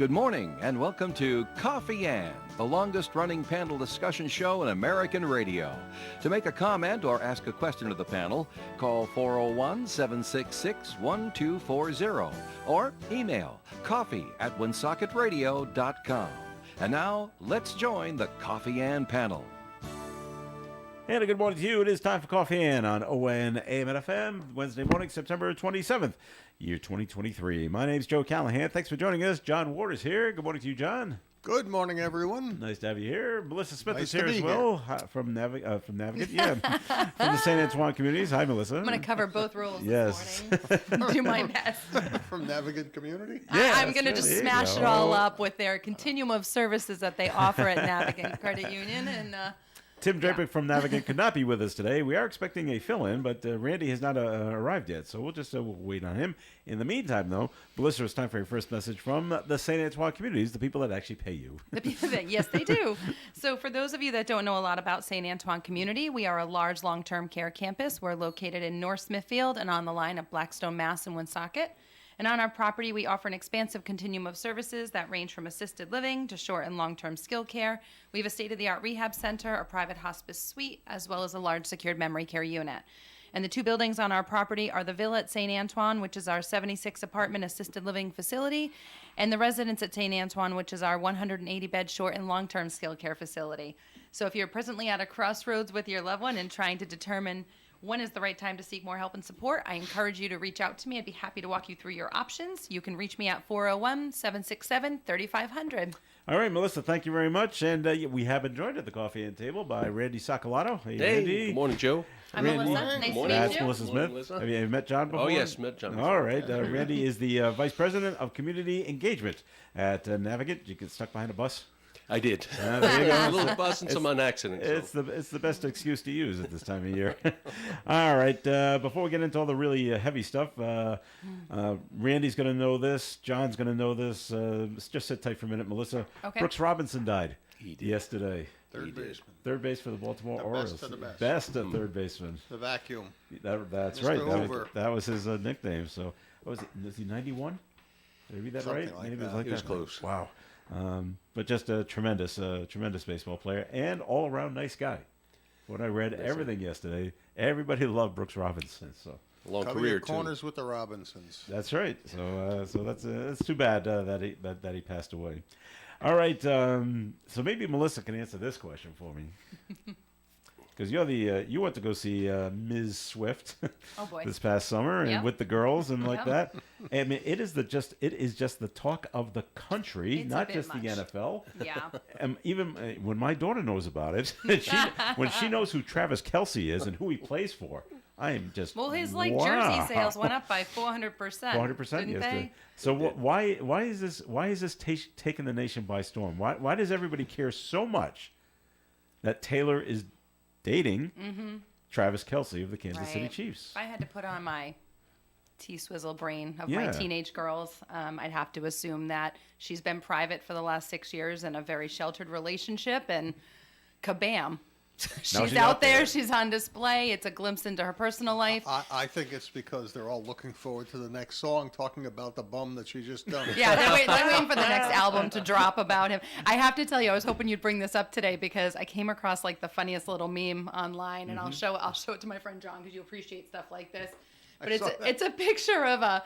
Good morning and welcome to Coffee Ann, the longest running panel discussion show in American radio. To make a comment or ask a question of the panel, call 401-766-1240 or email coffee@woonsocket.radio.com. And now, let's join the Coffee Ann panel. And a good morning to you. It is time for Coffee Ann on ON AM and FM, Wednesday morning, September 27th, year 2023. My name's Joe Callahan. Thanks for joining us. John Ward is here. Good morning to you, John. Good morning, everyone. Nice to have you here. Melissa Smith Nice is to here be as well, from Navigate, yeah, from the St. Antoine communities. Hi, Melissa. I'm going to cover both roles Yes. this morning. Do my best. From Navigate Community? Yeah, I'm going to that's just right. smash There it you all go. up with their continuum of services that they offer at Navigant Credit Union. And Tim Drapick from Navigant could not be with us today. We are expecting a fill-in, but Randy has not arrived yet, so we'll just wait on him. In the meantime, though, Melissa, it's time for your first message from the St. Antoine communities, the people that actually pay you. yes, they do. So for those of you that don't know a lot about St. Antoine Community, we are a large long-term care campus. We're located in North Smithfield and on the line of Blackstone, Mass. and Woonsocket. And on our property, we offer an expansive continuum of services that range from assisted living to short and long-term skilled care. We have a state-of-the-art rehab center, a private hospice suite, as well as a large secured memory care unit. And the two buildings on our property are the Villa at St. Antoine, which is our 76-apartment assisted living facility, and the Residence at St. Antoine, which is our 180-bed short and long-term skilled care facility. So if you're presently at a crossroads with your loved one and trying to determine when is the right time to seek more help and support, I encourage you to reach out to me. I'd be happy to walk you through your options. You can reach me at 401-767-3500. All right, Melissa, thank you very much. And we have been joined at the Coffee Inn table by Randy Socolato. Hey, Randy. Good morning, Joe. I'm Randy. Melissa. Nice to morning. meet That's you. Melissa Morning, Smith. Melissa. Have you met John before? Oh, yes, met John before. All right. Randy is the Vice President of Community Engagement at Navigate. You get stuck behind a bus. I did. There you go. A little bus and some on accident. So. It's the best excuse to use at this time of year. All right. Before we get into all the really heavy stuff, Randy's going to know this. John's going to know this. Just sit tight for a minute, Melissa. Okay. Brooks Robinson died He did. yesterday. Third baseman. Third base for the Baltimore The Orioles. best of the best. Best at third baseman. The vacuum. That's Mr. right. Hoover. That was his nickname. So, was he 91? Did I read that Something right? like Maybe it was that. like He was that. close. Wow. But just a tremendous baseball player and all-around nice guy. What I read, everything yesterday, everybody loved Brooks Robinson. So Long Cover career, your too. corners with the Robinsons. that's right. So that's too bad that he passed away. All right. So maybe Melissa can answer this question for me. Because you went to go see Ms. Swift Oh, boy. this past summer and Yep. with the girls and like Yep. that. I mean, it is just the talk of the country, It's a not bit just the much. NFL. Yeah. And even when my daughter knows about it, when she knows who Travis Kelce is and who he plays for, I am just Well, his wow. jersey sales went up by 400%. 400% didn't yesterday. they? So why is this taking the nation by storm? Why does everybody care so much that Taylor is dating Travis Kelce of the Kansas City Right. Chiefs? If I had to put on my T-swizzle brain of my Yeah. teenage girls, I'd have to assume that she's been private for the last 6 years in a very sheltered relationship, and kabam. She's out there. She's on display. It's a glimpse into her personal life. I think it's because they're all looking forward to the next song talking about the bum that she just done. Yeah, they're waiting for the next album to drop about him. I have to tell you, I was hoping you'd bring this up today because I came across like the funniest little meme online, and I'll show it to my friend John because you appreciate stuff like this. But saw that. it's a picture of Tanya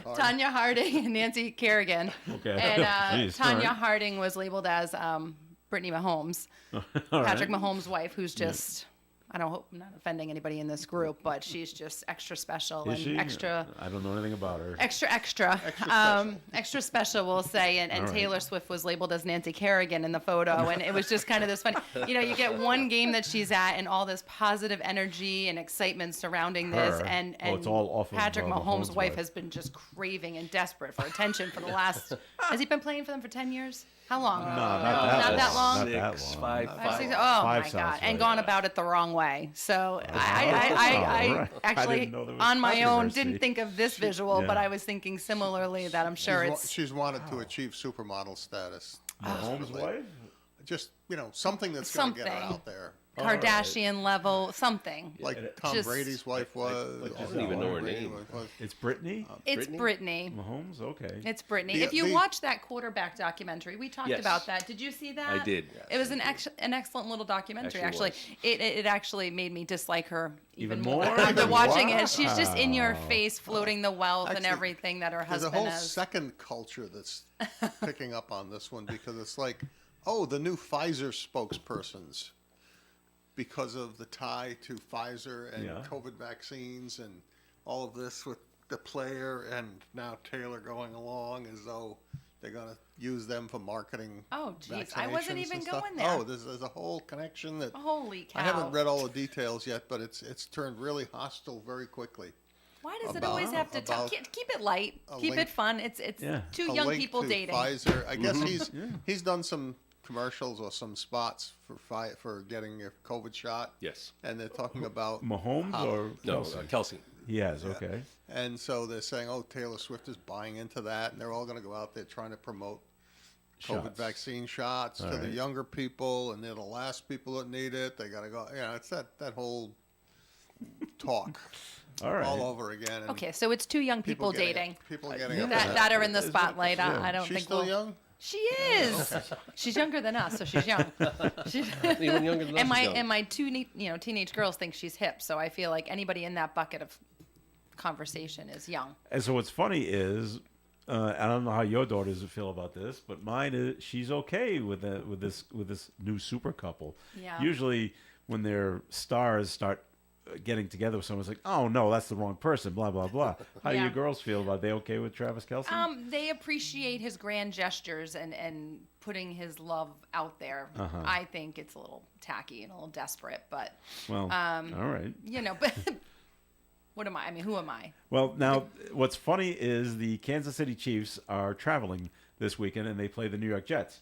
Harding. Tanya Harding and Nancy Kerrigan. Okay. And Jeez, Tanya all right. Harding was labeled as Brittany Mahomes, All Patrick right. Mahomes' wife, who's just, I don't hope I'm not offending anybody in this group, but she's just extra special Is and she? extra. I don't know anything about her. Extra special, we'll say. And All right. Taylor Swift was labeled as Nancy Kerrigan in the photo. And it was just kind of this funny, you get one game that she's at and all this positive energy and excitement surrounding this. Her. And Oh, it's all off of, Patrick Mahomes' Mahomes' wife wife. has been just craving and desperate for attention for the last, has he been playing for them for 10 years? How long? No, Not that long? Not that Six, long. five, Five, five. six- oh Five my sounds God! right. And gone about it the wrong way. So right. I I actually, didn't know there was on my own, controversy. didn't think of this visual, yeah. but I was thinking similarly that I'm sure it's. She's wanted to achieve supermodel status. Mahomes' wife? Just, something that's going to get her Something. out there. Kardashian level something. Like Tom Just- Brady's wife was. I don't even know her name. It's Brittany It's Brittany. Mahomes. Okay. It's Brittany. The- If you the- watch that quarterback documentary, we talked Yes. about that. Did you see that? I did. It was an excellent little documentary. Actually Actually, it actually made me dislike her even Even more more? after watching Wow. it. She's just in your face, floating the wealth and Actually, everything that her There's a husband whole has. second culture that's picking up on this one because it's like, oh, the new Pfizer spokespersons because of the tie to Pfizer and Yeah. COVID vaccines and all of this with the player and now Taylor going along as though they're going to use them for marketing. Oh, jeez. I wasn't vaccinations even and stuff. going there. Oh, there's a whole connection that Holy cow. I haven't read all the details yet, but it's turned really hostile very quickly. Why does it about- always have to about keep it light, a keep link- it fun? It's Yeah. two A young link people to dating. Pfizer. I guess he's done some commercials or some spots for getting a COVID shot, Yes. and they're talking about Mahomes or No, Kelsey? Kelsey. He has. Okay. and so they're saying, oh, Taylor Swift is buying into that, and they're all going to go out there trying to promote COVID Shots. vaccine shots All to the right. younger people, and they're the last people that need it. They got to go. It's that whole talk All right. all over again. And Okay, so it's two young people getting- dating People getting yeah. upset. that are in the spotlight. I don't She's think still we'll- young. She is. She's younger than us, so she's young. She's, Even younger than us and is young. my two teenage girls think she's hip. So I feel like anybody in that bucket of conversation is young. And so what's funny is, I don't know how your daughters feel about this, but mine is she's okay with this new super couple. Yeah. Usually, when their stars start getting together with someone, it's like, oh no, that's the wrong person. Blah blah blah. How do Yeah. your girls feel about? It? They okay with Travis Kelce? They appreciate his grand gestures and putting his love out there. Uh-huh. I think it's a little tacky and a little desperate, but Well, all right. but what am I? I mean, who am I? Well, now what's funny is the Kansas City Chiefs are traveling this weekend, and they play the New York Jets,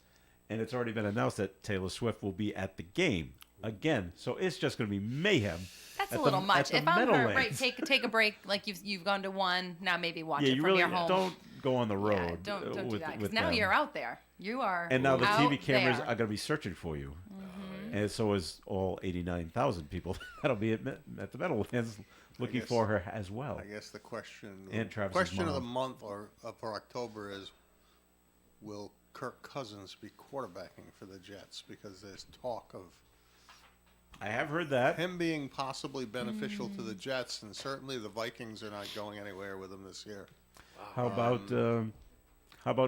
and it's already been announced that Taylor Swift will be at the game again. So it's just going to be mayhem. That's at a little the- much. at If the I'm her, Meadowlands. right, take a break. Like you've gone to one, now maybe watch Yeah, it you from really your home. don't go on the road. Yeah, don't do with, that. Because with now them. you're out there. You are. And now the out TV cameras there. are going to be searching for you. And so is all 89,000 people that'll be at the Meadowlands looking guess- for her as well. I guess the question And Travis's question of the mom. month or for October is, will Kirk Cousins be quarterbacking for the Jets? Because there's talk of I have heard that. him being possibly beneficial to the Jets, and certainly the Vikings are not going anywhere with him this year. How about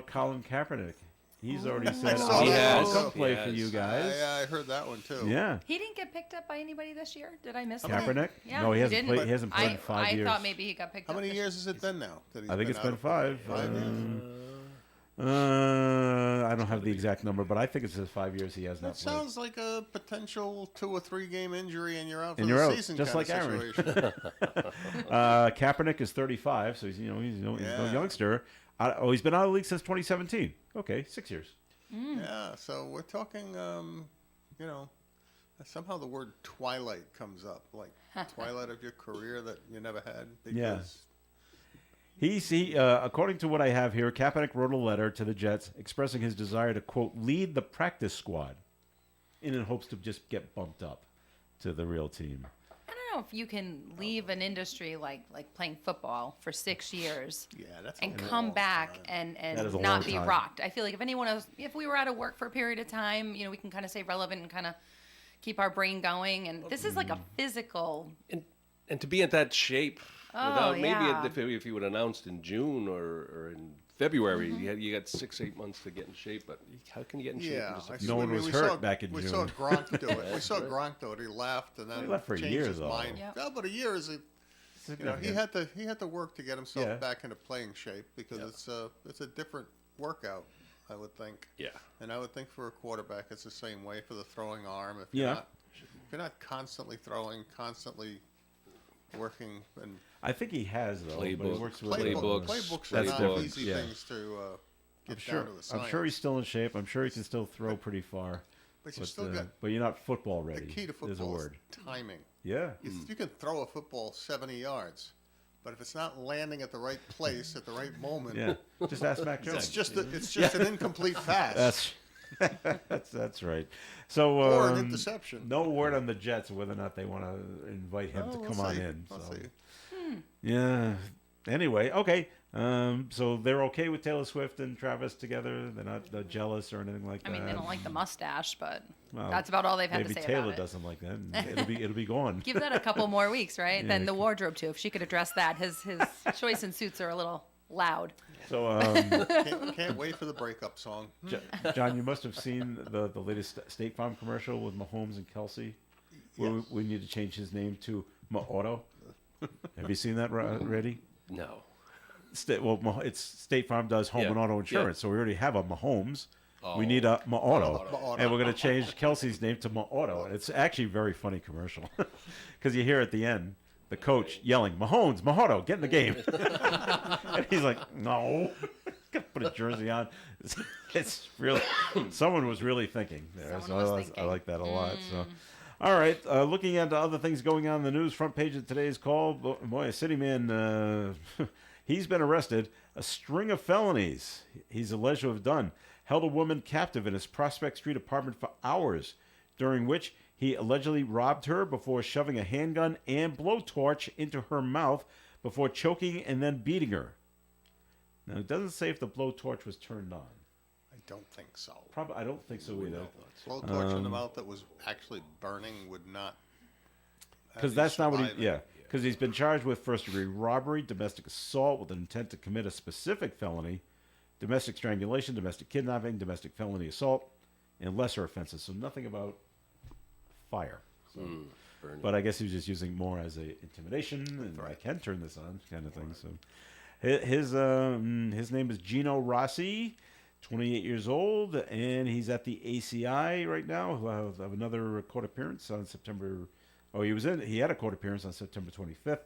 Colin Kaepernick? He's already said, I saw I'll, that I'll also. come play He for has. you guys. I heard that one too. Yeah. He didn't get picked up by anybody this year. Did I miss that? Kaepernick? Yeah, No, he hasn't didn't. played. He hasn't played in I 5 years. thought maybe he got picked How up. many this years has it been now? That he's I think it's been out of- 5. 5 years? I don't have the exact number, but I think it says 5 years he has not That played. sounds like a potential 2 or 3 game injury, and you're out for And the you're out, season. just kind like of Aaron. situation. Kaepernick is 35, so he's no Yeah. youngster. He's been out of the league since 2017. Okay, 6 years. Yeah, so we're talking, somehow the word twilight comes up, like twilight of your career that you never had. Because According to what I have here, Kaepernick wrote a letter to the Jets expressing his desire to, quote, lead the practice squad in hopes to just get bumped up to the real team. I don't know if you can leave an industry like playing football for 6 years yeah, that's and a come long back time. That is and a not long be time. rocked. I feel like if we were out of work for a period of time, we can kind of stay relevant and kind of keep our brain going. And this is like a physical. And to be in that shape Oh, without yeah. maybe if you would announced in June or in February, Mm-hmm. you got 6-8 months to get in shape. But how can you get in shape? Yeah, in just a I few No one mean, was we hurt saw- back in we June. saw Gronk do it. We saw Gronk do it. He left and then He left for a changed year, his though. mind. Yep. No, but a year is he had to work to get himself Yeah. back into playing shape because it's a different workout, I would think. Yeah. And I would think for a quarterback, it's the same way for the throwing arm. If Yeah. you're not constantly throwing, constantly working, and I think he has, though. But he Playbook. works with playbooks are That's not different, easy yeah. things to get Sure, down to a I'm science. sure he's still in shape. I'm sure he can still throw pretty far. But you still got but you're not football the ready. key to Is a football is word. timing. Yeah. You can throw a football 70 yards, but if it's not landing at the right place at the right moment, Yeah. Just ask Mac Jones. it's just an incomplete pass. That's right. So Or an interception. no word on the Jets whether or not they want to invite him to We'll come on see. in. We'll So see. yeah. Anyway, okay. So they're okay with Taylor Swift and Travis together. They're not jealous or anything like I that. mean, they don't like the mustache, but Well, that's about all they've had maybe to say Taylor about it. doesn't like that. And it'll be gone. Give that a couple more weeks, right? Yeah, Then the wardrobe too. If she could address that, his choice in suits are a little loud. So Can't wait for the breakup song. John, you must have seen the latest State Farm commercial with Mahomes and Kelsey, where Yes. we need to change his name to Maauto. Have you seen that already? No. It's State Farm does home Yeah, and auto yeah. insurance, so we already have a Mahomes. We Oh. need a Maauto, Maauto. and we're going to change Kelsey's name to Maauto. And it's actually a very funny commercial because you hear at the end the coach yelling, "Mahomes, Maauto, get in the game," and he's like, "No." Gotta put a jersey on. It's really someone was really thinking there. Someone was I thinking. like that a lot. So, all right, looking at other things going on in the news, front page of today's call. Boy, a city man, he's been arrested. A string of felonies he's alleged to have done. Held a woman captive in his Prospect Street apartment for hours, during which he allegedly robbed her before shoving a handgun and blowtorch into her mouth before choking and then beating her. Now, it doesn't say if the blowtorch was turned on. I don't think so. Probably, I don't think so either. Blowtorch in the mouth that was actually burning would not. have Because you that's not what survive he. it. Yeah. Because he's been charged with first-degree robbery, domestic assault with an intent to commit a specific felony, domestic strangulation, domestic kidnapping, domestic felony assault, and lesser offenses. So nothing about fire. So, Burning. but I guess he was just using more as a intimidation, and I can turn this on, kind of thing. So his name is Gino Rossi, 28 years old, and he's at the ACI right now. He'll have another court appearance on September. Oh, he had a court appearance on September 25th,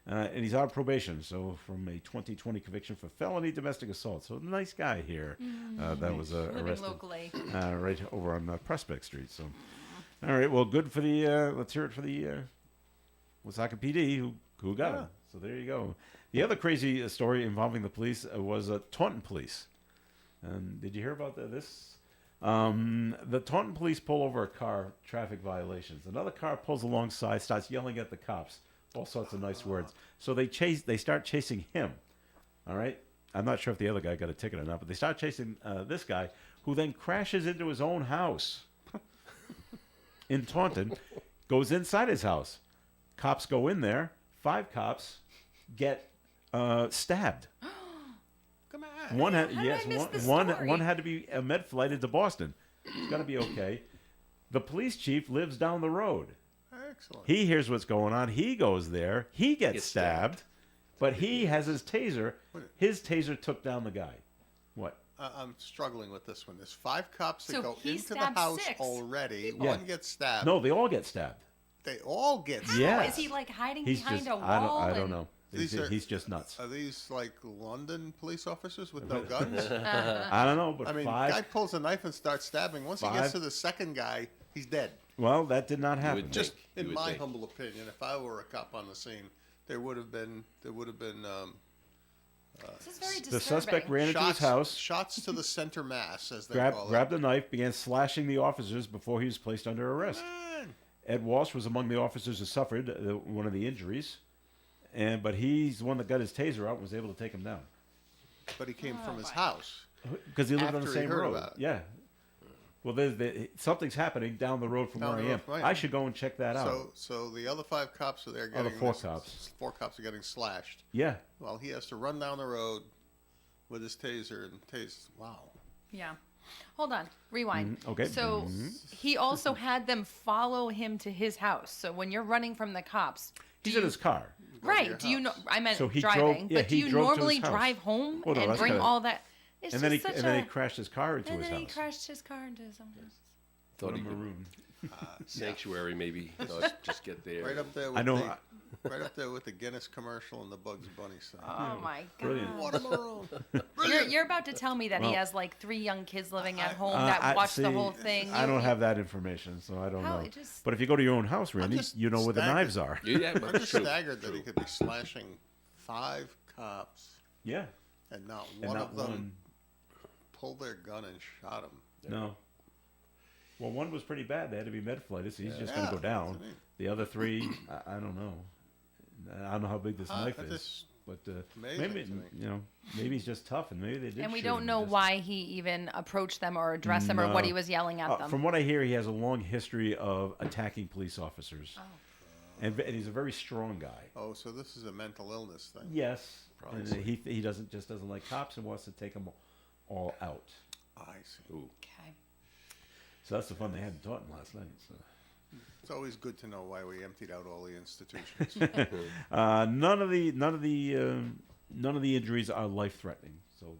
and he's on probation. So from a 2020 conviction for felony domestic assault. So nice guy here that was Living arrested locally. right over on Prospect Street. So, all right, well, good for the. Let's hear it for the Woonsocket PD who got him. So there you go. The other crazy story involving the police was Taunton police. Did you hear about this? The Taunton police pull over a car, traffic violations. Another car pulls alongside, starts yelling at the cops, all sorts of nice words. So they start chasing him. All right? I'm not sure if the other guy got a ticket or not, but they start chasing this guy, who then crashes into his own house in Taunton, goes inside his house. Cops go in there. 5 cops get stabbed. Come on. One had How did I miss the one story? had to be med flighted to Boston. It's got to be okay. The police chief lives down the road. Excellent. He hears what's going on. He goes there. He gets Gets stabbed, but he has his taser. His taser took down the guy. What? I'm struggling with this one. There's 5 cops that So go he into the stabbed house 6 already. Yeah. One gets stabbed. No, they all get stabbed. They all get stabbed. Yeah. Oh, is he like hiding He's behind just. a wall? I don't and- know. These are- He's just nuts. Are these like London police officers with no guns? I don't know, but I mean, 5. guy pulls a knife and starts stabbing. Once he 5. gets to the second guy, he's dead. Well, that did not happen. would Just You in would my think. humble opinion, if I were a cop on the scene, there would have been This is very The disturbing. suspect ran into his house, shots to the center mass, as they call grabbed a knife, began slashing the officers before he was placed under arrest. Man. Ed Walsh was among the officers who suffered one of the injuries, but he's the one that got his taser out and was able to take him down But he came from his my. house. because he lived on the After he same heard road. about it. Yeah. Well, something's happening down the road from Down where the I am. road, right. I should go and check that out. So the other 5 cops are there Other getting 4 cops. 4 cops are getting slashed. Yeah. Well, he has to run down the road with his taser and tase. Wow. Yeah. Hold on. Rewind. okay. So he also had them follow him to his house. So when you're running from the cops, He's in his car. to right? your Do you know? house. I meant So he driving, drove- yeah, but do he you drove to his normally house. drive home Oh, no, and that's bring kinda- all that? It's And just then he crashed his car into and his then he house. crashed his car into his own house. Thought he could Maroon. sanctuary maybe. Thought just get there. Right up there with I know. right up there with the Guinness commercial and the Bugs Bunny sign. Oh my god! Brilliant. Watermelon. You're about to tell me that he Well, has like 3 young kids living at I- home that watch the see, whole thing. I You- don't have that information, so I don't How- know. it just- But if you go to your own house, Randy, just you know where the staggered. knives are. Yeah, I'm but just true. staggered that he could be slashing 5 cops Yeah. and not And one not of them one. pulled their gun and shot him. No. Well, one was pretty bad. They had to be med-flighted, so he's just going Yeah, to go down. that's neat. The other three, I don't know. I don't know how big this knife I is. just- But amazing maybe to me. maybe he's just tough, and maybe they did. And we shoot don't him know just- why he even approached them or addressed them or what No. he was yelling at them. From what I hear, he has a long history of attacking police officers, Oh. and he's a very strong guy. Oh, so this is a mental illness thing. Yes, Probably. and he doesn't like cops and wants to take them all out. I see. Okay. So that's the fun they had in Taunton last night. So. It's always good to know why we emptied out all the institutions. None of the injuries are life threatening. So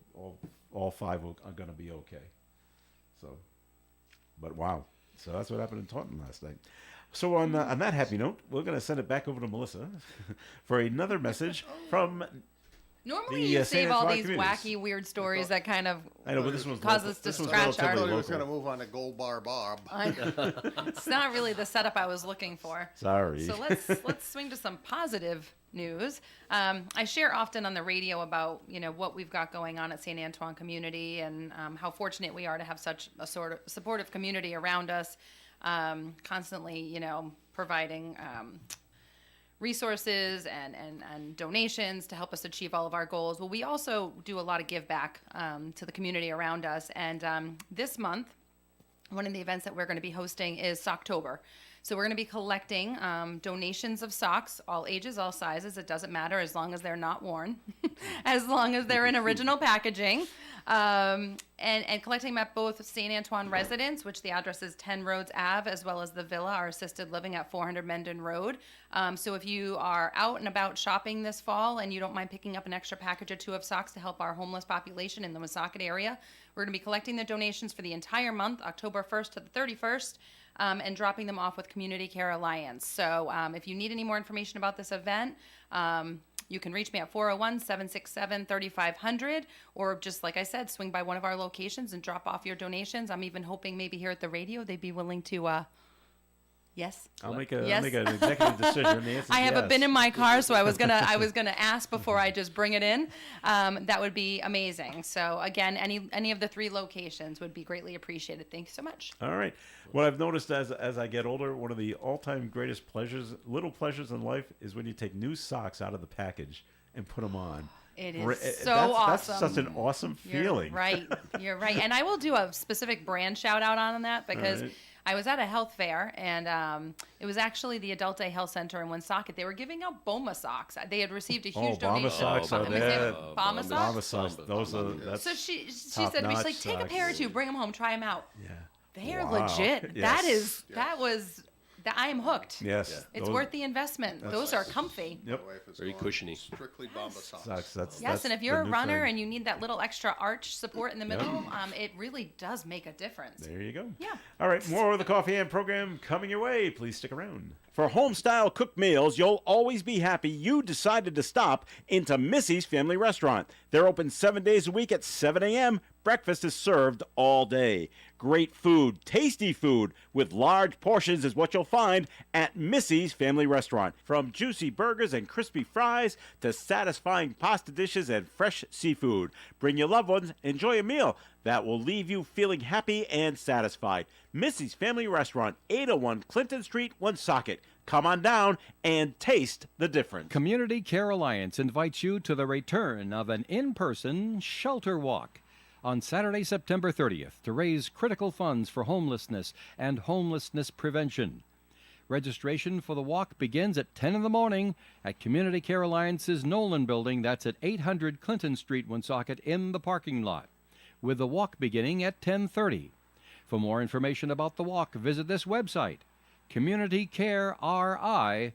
all five are going to be okay. So, but wow. So that's what happened in Taunton last night. So on that happy note, we're going to send it back over to Melissa for another message from. Normally The, you St. save all Antoine these communities. wacky, weird stories that kind of I know, but this one's Cause local. us to This one's scratch I relatively thought he was local. going to move on to Gold Bar Bob. it's not really the setup I was looking for. Sorry. So let's swing to some positive news. I share often on the radio about what we've got going on at St. Antoine Community and how fortunate we are to have such a sort of supportive community around us, constantly providing resources and donations to help us achieve all of our goals. Well, we also do a lot of give back to the community around us, and this month one of the events that we're going to be hosting is Socktober. So we're going to be collecting donations of socks, all ages, all sizes. It doesn't matter as long as they're not worn, as long as they're in original packaging. And collecting them at both St. Antoine residence, which the address is 10 Rhodes Ave, as well as the Villa, our assisted living at 400 Mendon Road. So if you are out and about shopping this fall and you don't mind picking up an extra package or two of socks to help our homeless population in the Woonsocket area, we're going to be collecting the donations for the entire month, October 1st to the 31st. And dropping them off with Community Care Alliance. So if you need any more information about this event, you can reach me at 401-767-3500, or just like I said, swing by one of our locations and drop off your donations. I'm even hoping maybe here at the radio they'd be willing to, yes? I'll make Yes. an executive decision. The answer is I have a yes. bin in my car, so I was gonna ask before I just bring it in. That would be amazing. So again, any of the three locations would be greatly appreciated. Thank you so much. All right. What I've noticed as I get older, one of the all-time greatest little pleasures in life, is when you take new socks out of the package and put them on. It is That's awesome. such an awesome feeling. You're right. And I will do a specific brand shout out on that because All right. I was at a health fair and it was actually the Adult Day Health Center in Woonsocket. They were giving out Boma socks. They had received a huge Boma donation. socks are Let me say there. Boma socks? Boma socks. Those are that's So she top said to me, she's notch like, take a socks. pair or two, bring them home, try them out. yeah. They're Wow. legit. Yes. I am hooked. Yes. It's those worth the investment. Those are comfy. Yep. My wife is Very going cushiony. Strictly Bomba socks. Socks. That's Yes, and if the you're a new runner thing. and you need that little extra arch support in the middle, it really does make a difference. There you go. Yeah. All right, more of the Coffee and program coming your way. Please stick around. For home-style cooked meals, you'll always be happy you decided to stop into Missy's Family Restaurant. They're open 7 days a week at 7 a.m. Breakfast is served all day. Great food, tasty food, with large portions is what you'll find at Missy's Family Restaurant. From juicy burgers and crispy fries to satisfying pasta dishes and fresh seafood. Bring your loved ones, enjoy a meal that will leave you feeling happy and satisfied. Missy's Family Restaurant, 801 Clinton Street, Woonsocket. Come on down and taste the difference. Community Care Alliance invites you to the return of an in-person shelter walk on Saturday, September 30th to raise critical funds for homelessness and homelessness prevention. Registration for the walk begins at 10 in the morning at Community Care Alliance's Nolan Building. That's at 800 Clinton Street, Woonsocket, in the parking lot, with the walk beginning at 10:30. For more information about the walk, visit this website, communitycareri.org.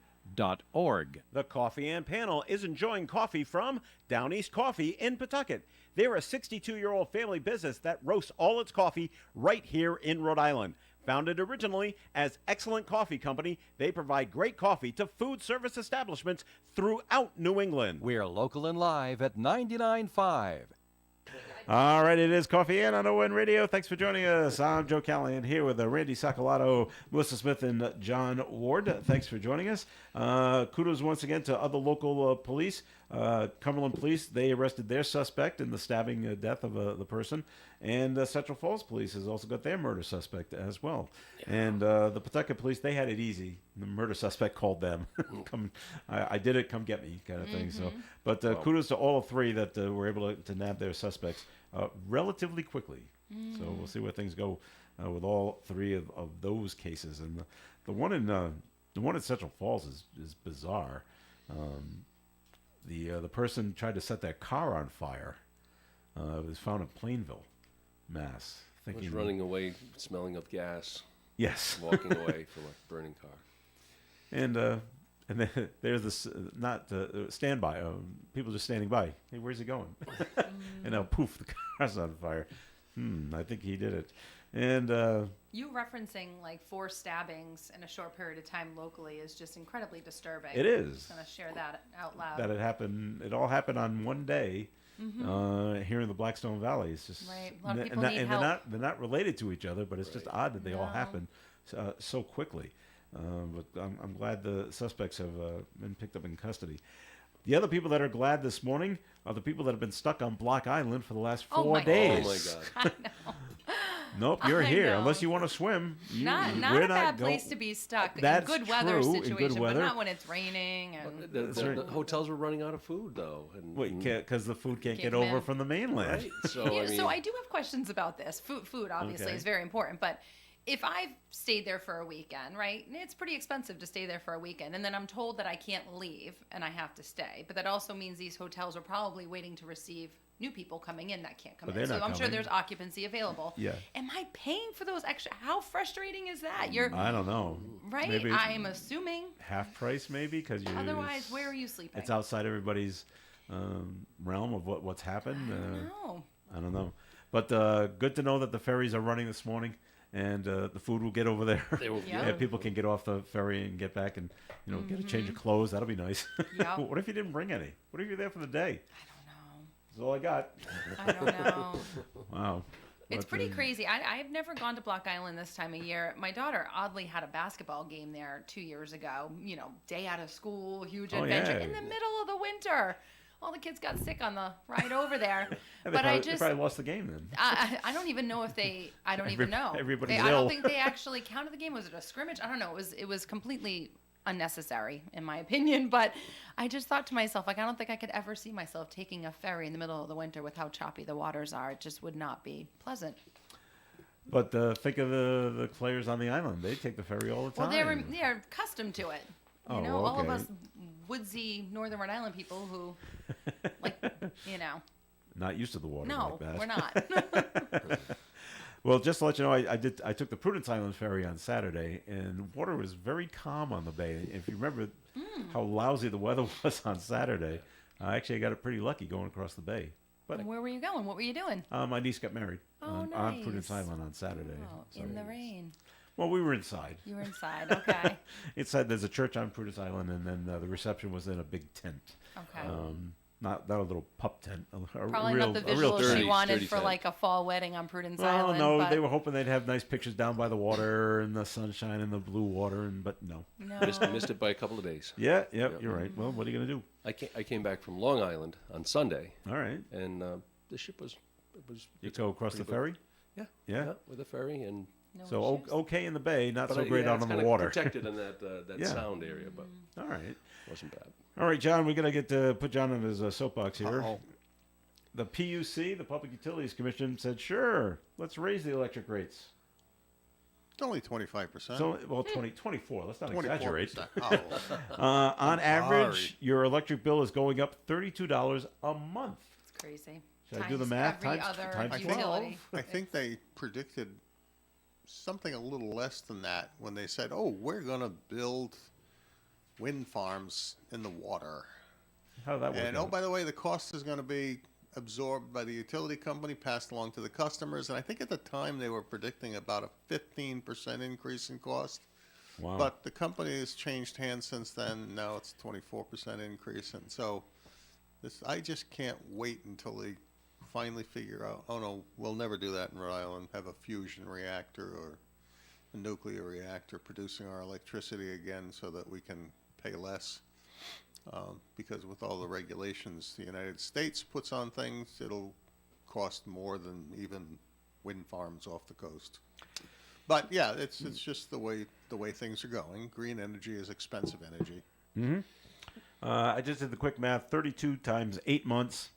The Coffee and Panel is enjoying coffee from Down East Coffee in Pawtucket. They're a 62-year-old family business that roasts all its coffee right here in Rhode Island. Founded originally as Excellent Coffee Company, they provide great coffee to food service establishments throughout New England. We're local and live at 99.5. All right, it is Coffee and on ON Radio. Thanks for joining us. I'm Joe Callahan here with Randy Sacolato, Melissa Smith, and John Ward. Thanks for joining us. Kudos once again to other local police. Cumberland Police, they arrested their suspect in the stabbing death of the person. And Central Falls Police has also got their murder suspect as well. And the Pawtucket Police, they had it easy. The murder suspect called them. Come, I did it, come get me, kind of thing. So, but kudos to all three that were able to nab their suspects relatively quickly. So we'll see where things go with all three of those cases. And the one in Central Falls is bizarre. The person tried to set their car on fire. It was found in Plainville, Mass. I was running away, smelling of gas, Yes. walking away from a burning car. And then there's this standby. People just standing by. Hey, where's he going? And now poof, the car's on fire. I think he did it. And You referencing like 4 stabbings in a short period of time locally is just incredibly disturbing. it is I'm going to share that out loud. that it happened. It all happened on one day here in the Blackstone Valley. It's just Right. A lot of and people not- need and help. they're not related to each other, but it's just odd that they all No. happen so quickly. But I'm glad the suspects have been picked up in custody. The other people that are glad this morning are the people that have been stuck on Block Island for the last Oh 4 my days. Oh my God. Nope, you're I here. know. Unless you want to swim. Not we're a bad go- place to be stuck That's in good weather true, in good situation, weather. but not when it's raining. And The hotels were running out of food, though. And, Wait, because the food can't Can't get come over in. from the mainland. right? So, Yeah, I mean, so I do have questions about this. Food obviously Okay. is very important, but if I've stayed there for a weekend, right? And it's pretty expensive to stay there for a weekend, and then I'm told that I can't leave and I have to stay. But that also means these hotels are probably waiting to receive new people coming in that can't come But in. they're So not I'm sure coming. there's occupancy available. Yeah. Am I paying for those extra? How frustrating is that? You're I don't know. right. Maybe I'm assuming. half price, maybe, because you. Otherwise, where are you sleeping? It's outside everybody's realm of what's happened. No. I don't know, but good to know that the ferries are running this morning, and the food will get over there. They will- Yeah. Yeah, people can get off the ferry and get back and get a change of clothes. That'll be nice. Yeah. What if you didn't bring any? What if you're there for the day? I That's all I got. don't know. I don't know. Wow. It's But, pretty crazy. I've never gone to Block Island this time of year. My daughter oddly had a basketball game there 2 years ago. Day out of school, huge Oh, adventure yeah. in the middle of the winter. All the kids got sick on the ride over there. Yeah, they but probably, they probably lost the game then. I don't even know if they. I don't even know. everybody's I ill. don't think they actually counted the game. Was it a scrimmage? I don't know. It was completely unnecessary in my opinion. But I just thought to myself, like, I don't think I could ever see myself taking a ferry in the middle of the winter with how choppy the waters are. It just would not be pleasant. But think of the players on the island. They take the ferry all the Well, time. they're accustomed to it. You Oh, know, all of okay. us woodsy Northern Rhode Island people who, Not used to the water no, like that. we're not. Well, just to let you know, I took the Prudence Island ferry on Saturday, and water was very calm on the bay. If you remember how lousy the weather was on Saturday, actually I got pretty lucky going across the bay. But Where were you going? What were you doing? my niece got married Oh, on Prudence nice. Island on Saturday. Oh, So- in the rain. Well, we were inside. You were inside. Okay. Inside, there's a church on Prudence Island, and then the reception was in a big tent. Okay. Not a little pup tent. A Probably real, not the a real visual she dirty, wanted dirty for tent. like a fall wedding on Prudence Well, Island. no, but they were hoping they'd have nice pictures down by the water and the sunshine and the blue water, but no. no. missed it by a couple of days. Yeah, yep, you're right. Well, what are you gonna do? I came back from Long Island on Sunday, All right, and the ship was you go across the pretty ferry. Yeah, Yeah. with a ferry, and No So issues? okay in the bay, not so I- great yeah, out it's on the kinda water. Protected in that Yeah. sound area, but All right, wasn't bad. all right, John. We're gonna get to put John in his soapbox here. Uh-oh. The PUC, the Public Utilities Commission, said, "Sure, let's raise the electric rates." It's only 25%. So, well, 24. Let's not exaggerate. 24%. Oh, On average, sorry. your electric bill is going up $32 a month. It's crazy. Should I do the math? Every Times- other times I think, utility. I think they predicted something a little less than that when they said, "Oh, we're going to build wind farms in the water." How did that work? And out? by the way, the cost is going to be absorbed by the utility company, passed along to the customers. And I think at the time they were predicting about a 15% increase in cost. Wow. But the company has changed hands since then. Now it's 24% increase. And so I just can't wait until they finally figure out, oh no, we'll never do that in Rhode Island, have a fusion reactor or a nuclear reactor producing our electricity again so that we can pay less. Because with all the regulations the United States puts on things, it'll cost more than even wind farms off the coast. But yeah, it's just the way things are going. Green energy is expensive energy. I just did the quick math. 32 times 8 months.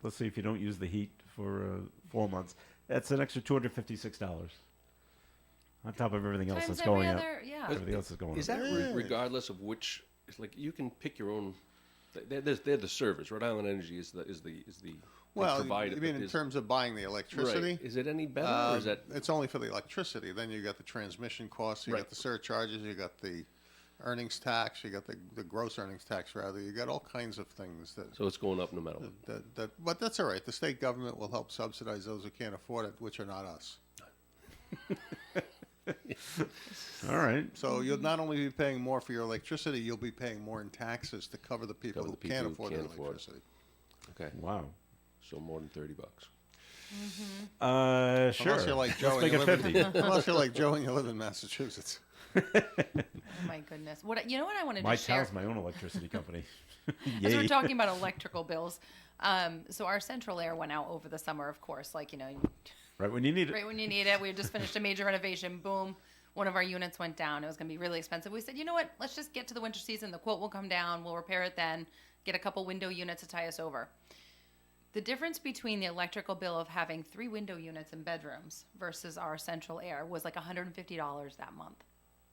Let's see if you don't use the heat for 4 months. That's an extra $256 on top of everything else Times that's every going up. other, yeah. Everything else is going Is up. that Yeah. regardless of which? It's like you can pick your own. They're the service. Rhode Island Energy is the Well, provider. you mean but in is- terms of buying the electricity? Right. Is it any better, or is that It's only for the electricity. Then you got the transmission costs, you Right. got the surcharges, you got the earnings tax, you got the gross earnings tax rather. You got all kinds of things so? It's going up no matter what. but that's all right. The state government will help subsidize those who can't afford it, which are not us. All right. So you'll not only be paying more for your electricity, you'll be paying more in taxes to cover the people Cover who the people can't who afford can't their afford it. electricity. Okay, Wow. so more than $30. Sure. Unless you're like Joe, Let's make and it you live 50. in, unless you're like Joe and you live in Massachusetts. Oh my goodness. What you know what I wanted My to share? town's my own electricity company. As we're Yay. talking about electrical bills, so our central air went out over the summer, of course. Like Right when you need it. right when you need it. We had just finished a major renovation. Boom, one of our units went down. It was going to be really expensive. We said, you know what? Let's just get to the winter season. The quote will come down. We'll repair it then. Get a couple window units to tie us over. The difference between the electrical bill of having 3 window units in bedrooms versus our central air was like $150 that month.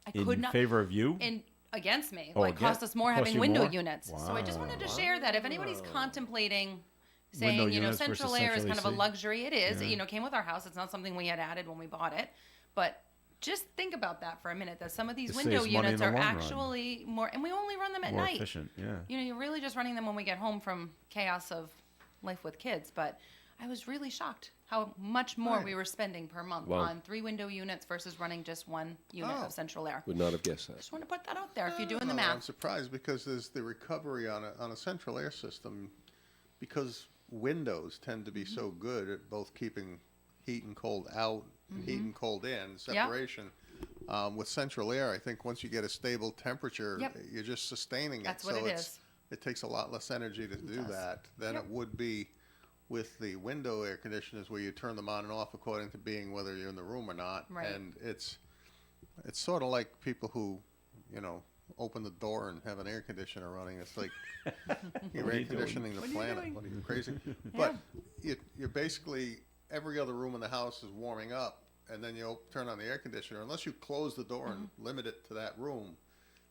I In could not favor of you? in against me. Oh, like cost us more cost having you window more? units. So I just wanted to Wow. share that if anybody's contemplating saying, Window you know, units versus central air is central kind of a AC. luxury. It is. Yeah. You know, came with our house. It's not something we had added when we bought it. But just think about that for a minute, that some of these It window saves money in units the are long run. actually more, and we only run them at More night. efficient, yeah. You know, you're really just running them when we get home from chaos of life with kids. But I was really shocked how much more Right. we were spending per month Wow. on 3 window units versus running just 1 unit Oh. of central air. Would not have guessed that. Just want to put that out there if you're doing the No, I'm math. surprised because there's the recovery on a central air system because windows tend to be so good at both keeping heat and cold out and heat and cold in, separation. With central air, I think once you get a stable temperature, Yep. you're just sustaining That's it. what so it it's, is. it takes a lot less energy to do does. that than Yep. it would be with the window air conditioners where you turn them on and off according to being whether you're in the room or not. Right. And it's sort of like people who, you know, open the door and have an air conditioner running. It's like you're What are air you doing? conditioning the What are you planet. doing? What are you crazy? But you're basically every other room in the house is warming up, and then you turn on the air conditioner. Unless you close the door and limit it to that room,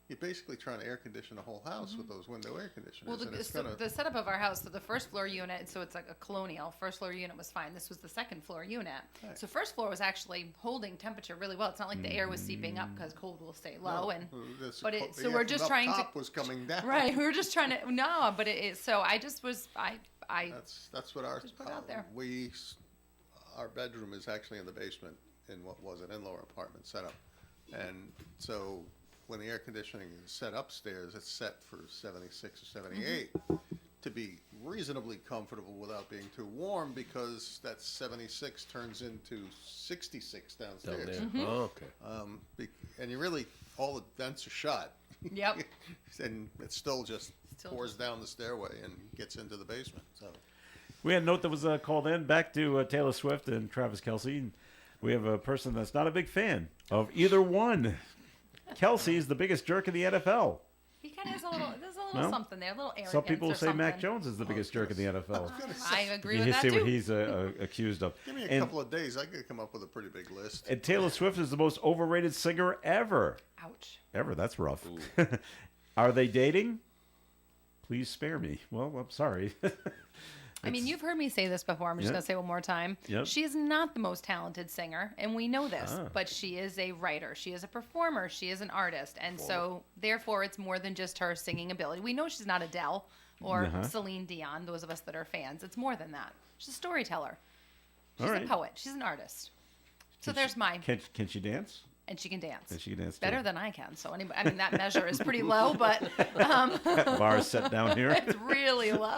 you're basically trying to air condition the whole house with those window air conditioners. Well, and it's so gonna, the setup of our house, so the first floor unit, so it's like a colonial. First floor unit was fine. This was the second floor unit. Right. So first floor was actually holding temperature really well. It's not like the air was seeping up because cold will stay low. And this- but the it- so air we're from just up trying to- top was coming down. right, we were just trying to no, but it so I just was I That's what our Just put it out there. Our bedroom is actually in the basement in what was an in-law apartment setup, and so when the air conditioning is set upstairs, it's set for 76 or 78 to be reasonably comfortable without being too warm because that 76 turns into 66 Down downstairs. there. Oh, okay. And you really all the vents are shut. Yep. And it still just Still pours down the stairway and gets into the basement. So. We had a note that was called in back to Taylor Swift and Travis Kelce. And we have a person that's not a big fan of either one. Kelce is the biggest jerk in the NFL. he kind of has a little there's a little No? something there, a little arrogance. Some people or say Mac something. Jones is the biggest jerk in the NFL. I agree You with that see too. what he's accused of. Give me a And- couple of days. I could come up with a pretty big list. And Taylor Swift is the most overrated singer ever. Ouch. Ever. That's rough. Are they dating? Please spare me. Well, I'm sorry. I mean, you've heard me say this before. I'm just Yeah. going to say it one more time. Yep. She is not the most talented singer, and we know this, Ah. but she is a writer. She is a performer. She is an artist. And so, therefore, it's more than just her singing ability. We know she's not Adele or Uh-huh. Celine Dion, those of us that are fans. It's more than that. She's a storyteller. She's All a right. poet. She's an artist. So there's my, Can she dance? and she can dance. And she can dance Better too. than I can. So, anybody, I mean, that measure is pretty low, but Bar is set down here. it's really low.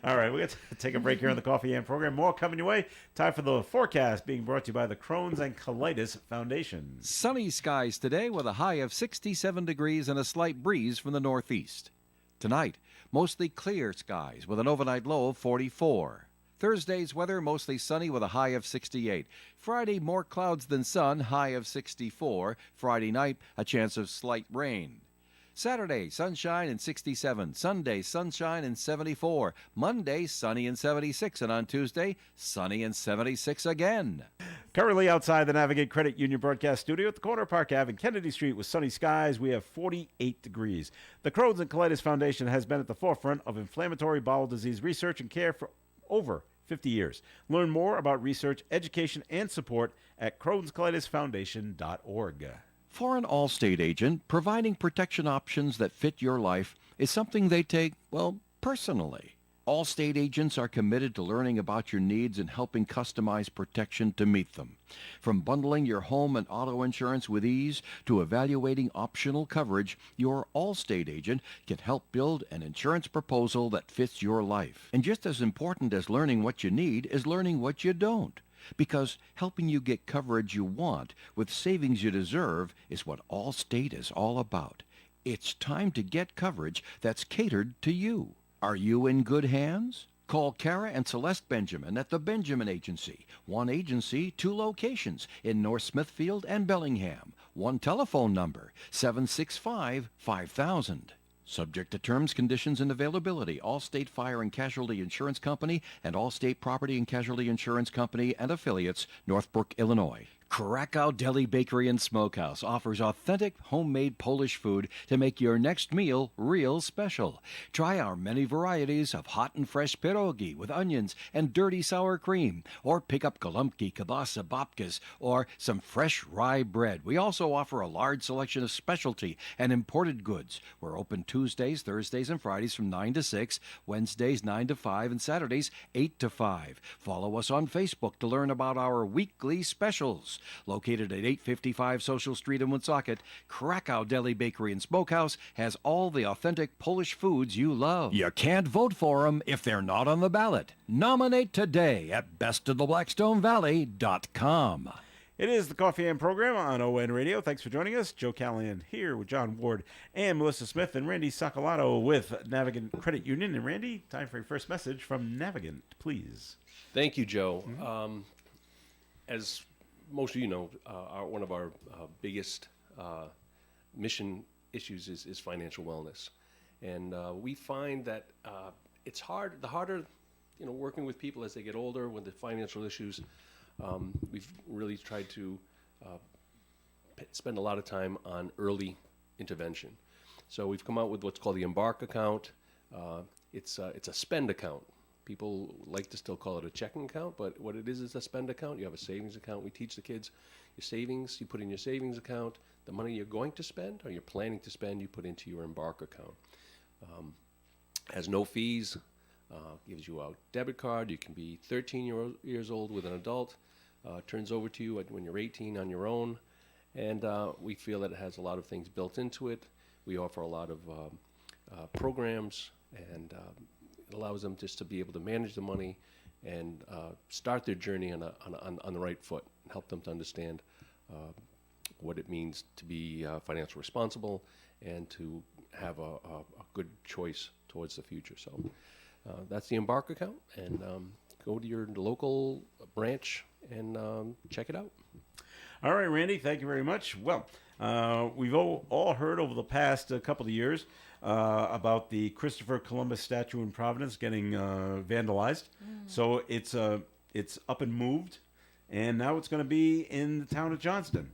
All right, we got to take a break here on the Coffee and program. More coming your way. Time for the forecast being brought to you by the Crohn's and Colitis Foundation. Sunny skies today with a high of 67 degrees and a slight breeze from the northeast. Tonight, mostly clear skies with an overnight low of 44. Thursday's weather mostly sunny with a high of 68. Friday, more clouds than sun, high of 64. Friday night, a chance of slight rain. Saturday, sunshine and 67. Sunday, sunshine and 74. Monday, sunny and 76. And on Tuesday, sunny and 76 again. Currently outside the Navigate Credit Union broadcast studio at the corner of Park Ave and Kennedy Street with sunny skies, we have 48 degrees. The Crohn's and Colitis Foundation has been at the forefront of inflammatory bowel disease research and care for over 50 years. Learn more about research, education, and support at Crohn'sColitisFoundation.org. For an Allstate agent, providing protection options that fit your life is something they take, well, personally. Allstate agents are committed to learning about your needs and helping customize protection to meet them. From bundling your home and auto insurance with ease to evaluating optional coverage, your Allstate agent can help build an insurance proposal that fits your life. And just as important as learning what you need is learning what you don't. Because helping you get coverage you want with savings you deserve is what Allstate is all about. It's time to get coverage that's catered to you. Are you in good hands? Call Kara and Celeste Benjamin at the Benjamin Agency. One agency, two locations in North Smithfield and Bellingham. One telephone number, 765-5000. Subject to terms, conditions, and availability. Allstate Fire and Casualty Insurance Company and Allstate Property and Casualty Insurance Company and affiliates, Northbrook, Illinois. Krakow Deli Bakery and Smokehouse offers authentic homemade Polish food to make your next meal real special. Try our many varieties of hot and fresh pierogi with onions and dirty sour cream, or pick up golubki, kielbasa, babkas, or some fresh rye bread. We also offer a large selection of specialty and imported goods. We're open Tuesdays, Thursdays, and Fridays from 9 to 6, Wednesdays 9 to 5, and Saturdays 8 to 5. Follow us on Facebook to learn about our weekly specials. Located at 855 Social Street in Woonsocket, Krakow Deli Bakery and Smokehouse has all the authentic Polish foods you love. You can't vote for them if they're not on the ballot. Nominate today at bestoftheblackstonevalley.com. It is the Coffee and Program on ON Radio. Thanks for joining us. Joe Callahan here with John Ward and Melissa Smith and Randy Socolato with Navigant Credit Union. And Randy, time for your first message from Navigant, please. Thank you, Joe. As most of you know, one of our biggest mission issues is financial wellness, and we find that it's hard. The harder, working with people as they get older with the financial issues, we've really tried to spend a lot of time on early intervention. So we've come out with what's called the Embark account. It's a spend account. People like to still call it a checking account, but what it is a spend account. You have a savings account. We teach the kids your savings, you put in your savings account. The money you're going to spend or you're planning to spend, you put into your Embark account. Has no fees, gives you a debit card. You can be 13 years old with an adult. Turns over to you when you're 18 on your own. And we feel that it has a lot of things built into it. We offer a lot of programs, and it allows them just to be able to manage the money and start their journey on the right foot and help them to understand what it means to be financially responsible and to have a good choice towards the future. So that's the Embark account, and go to your local branch and check it out. All right, Randy, thank you very much. Well, we've all heard over the past couple of years about the Christopher Columbus statue in Providence getting vandalized. So it's up and moved, and now it's going to be in the town of Johnston.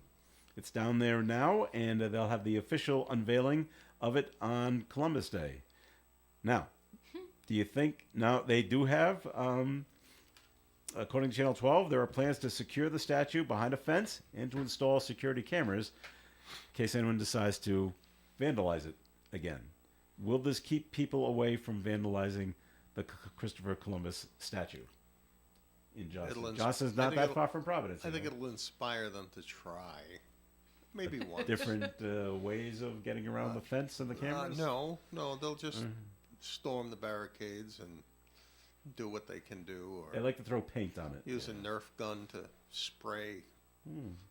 It's down there now, and they'll have the official unveiling of it on Columbus Day. Now, do you think, now they do have, according to Channel 12, there are plans to secure the statue behind a fence and to install security cameras in case anyone decides to vandalize it again. Will this keep people away from vandalizing the Christopher Columbus statue in Johnston? Johnston's not that far from Providence. I think it'll inspire them to try. Maybe one. Different ways of getting around the fence and the cameras? No, they'll just storm the barricades and do what they can do. Or They like to throw paint on it. use a Nerf gun to spray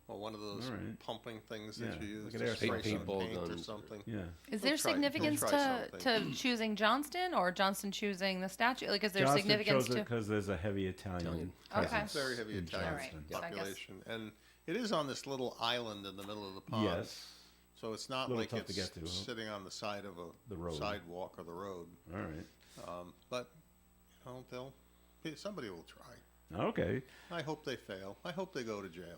Or one of those All right. pumping things Yeah, that you use like an to air spray suppression. some Paintball paint or guns. something. Yeah. Is there He'll try significance something. to choosing Johnston or Johnston choosing the statue? Like, is there Johnston significance chose it to? because there's a heavy Italian Okay. presence Very heavy in Italian Johnston. All right. So I guess- population, and it is on this little island in the middle of the pond. Yes. So it's not Little like tough it's to get to, huh? sitting on the side of The a road. sidewalk or the road. All right. But somebody will try. Okay. I hope they fail. I hope they go to jail.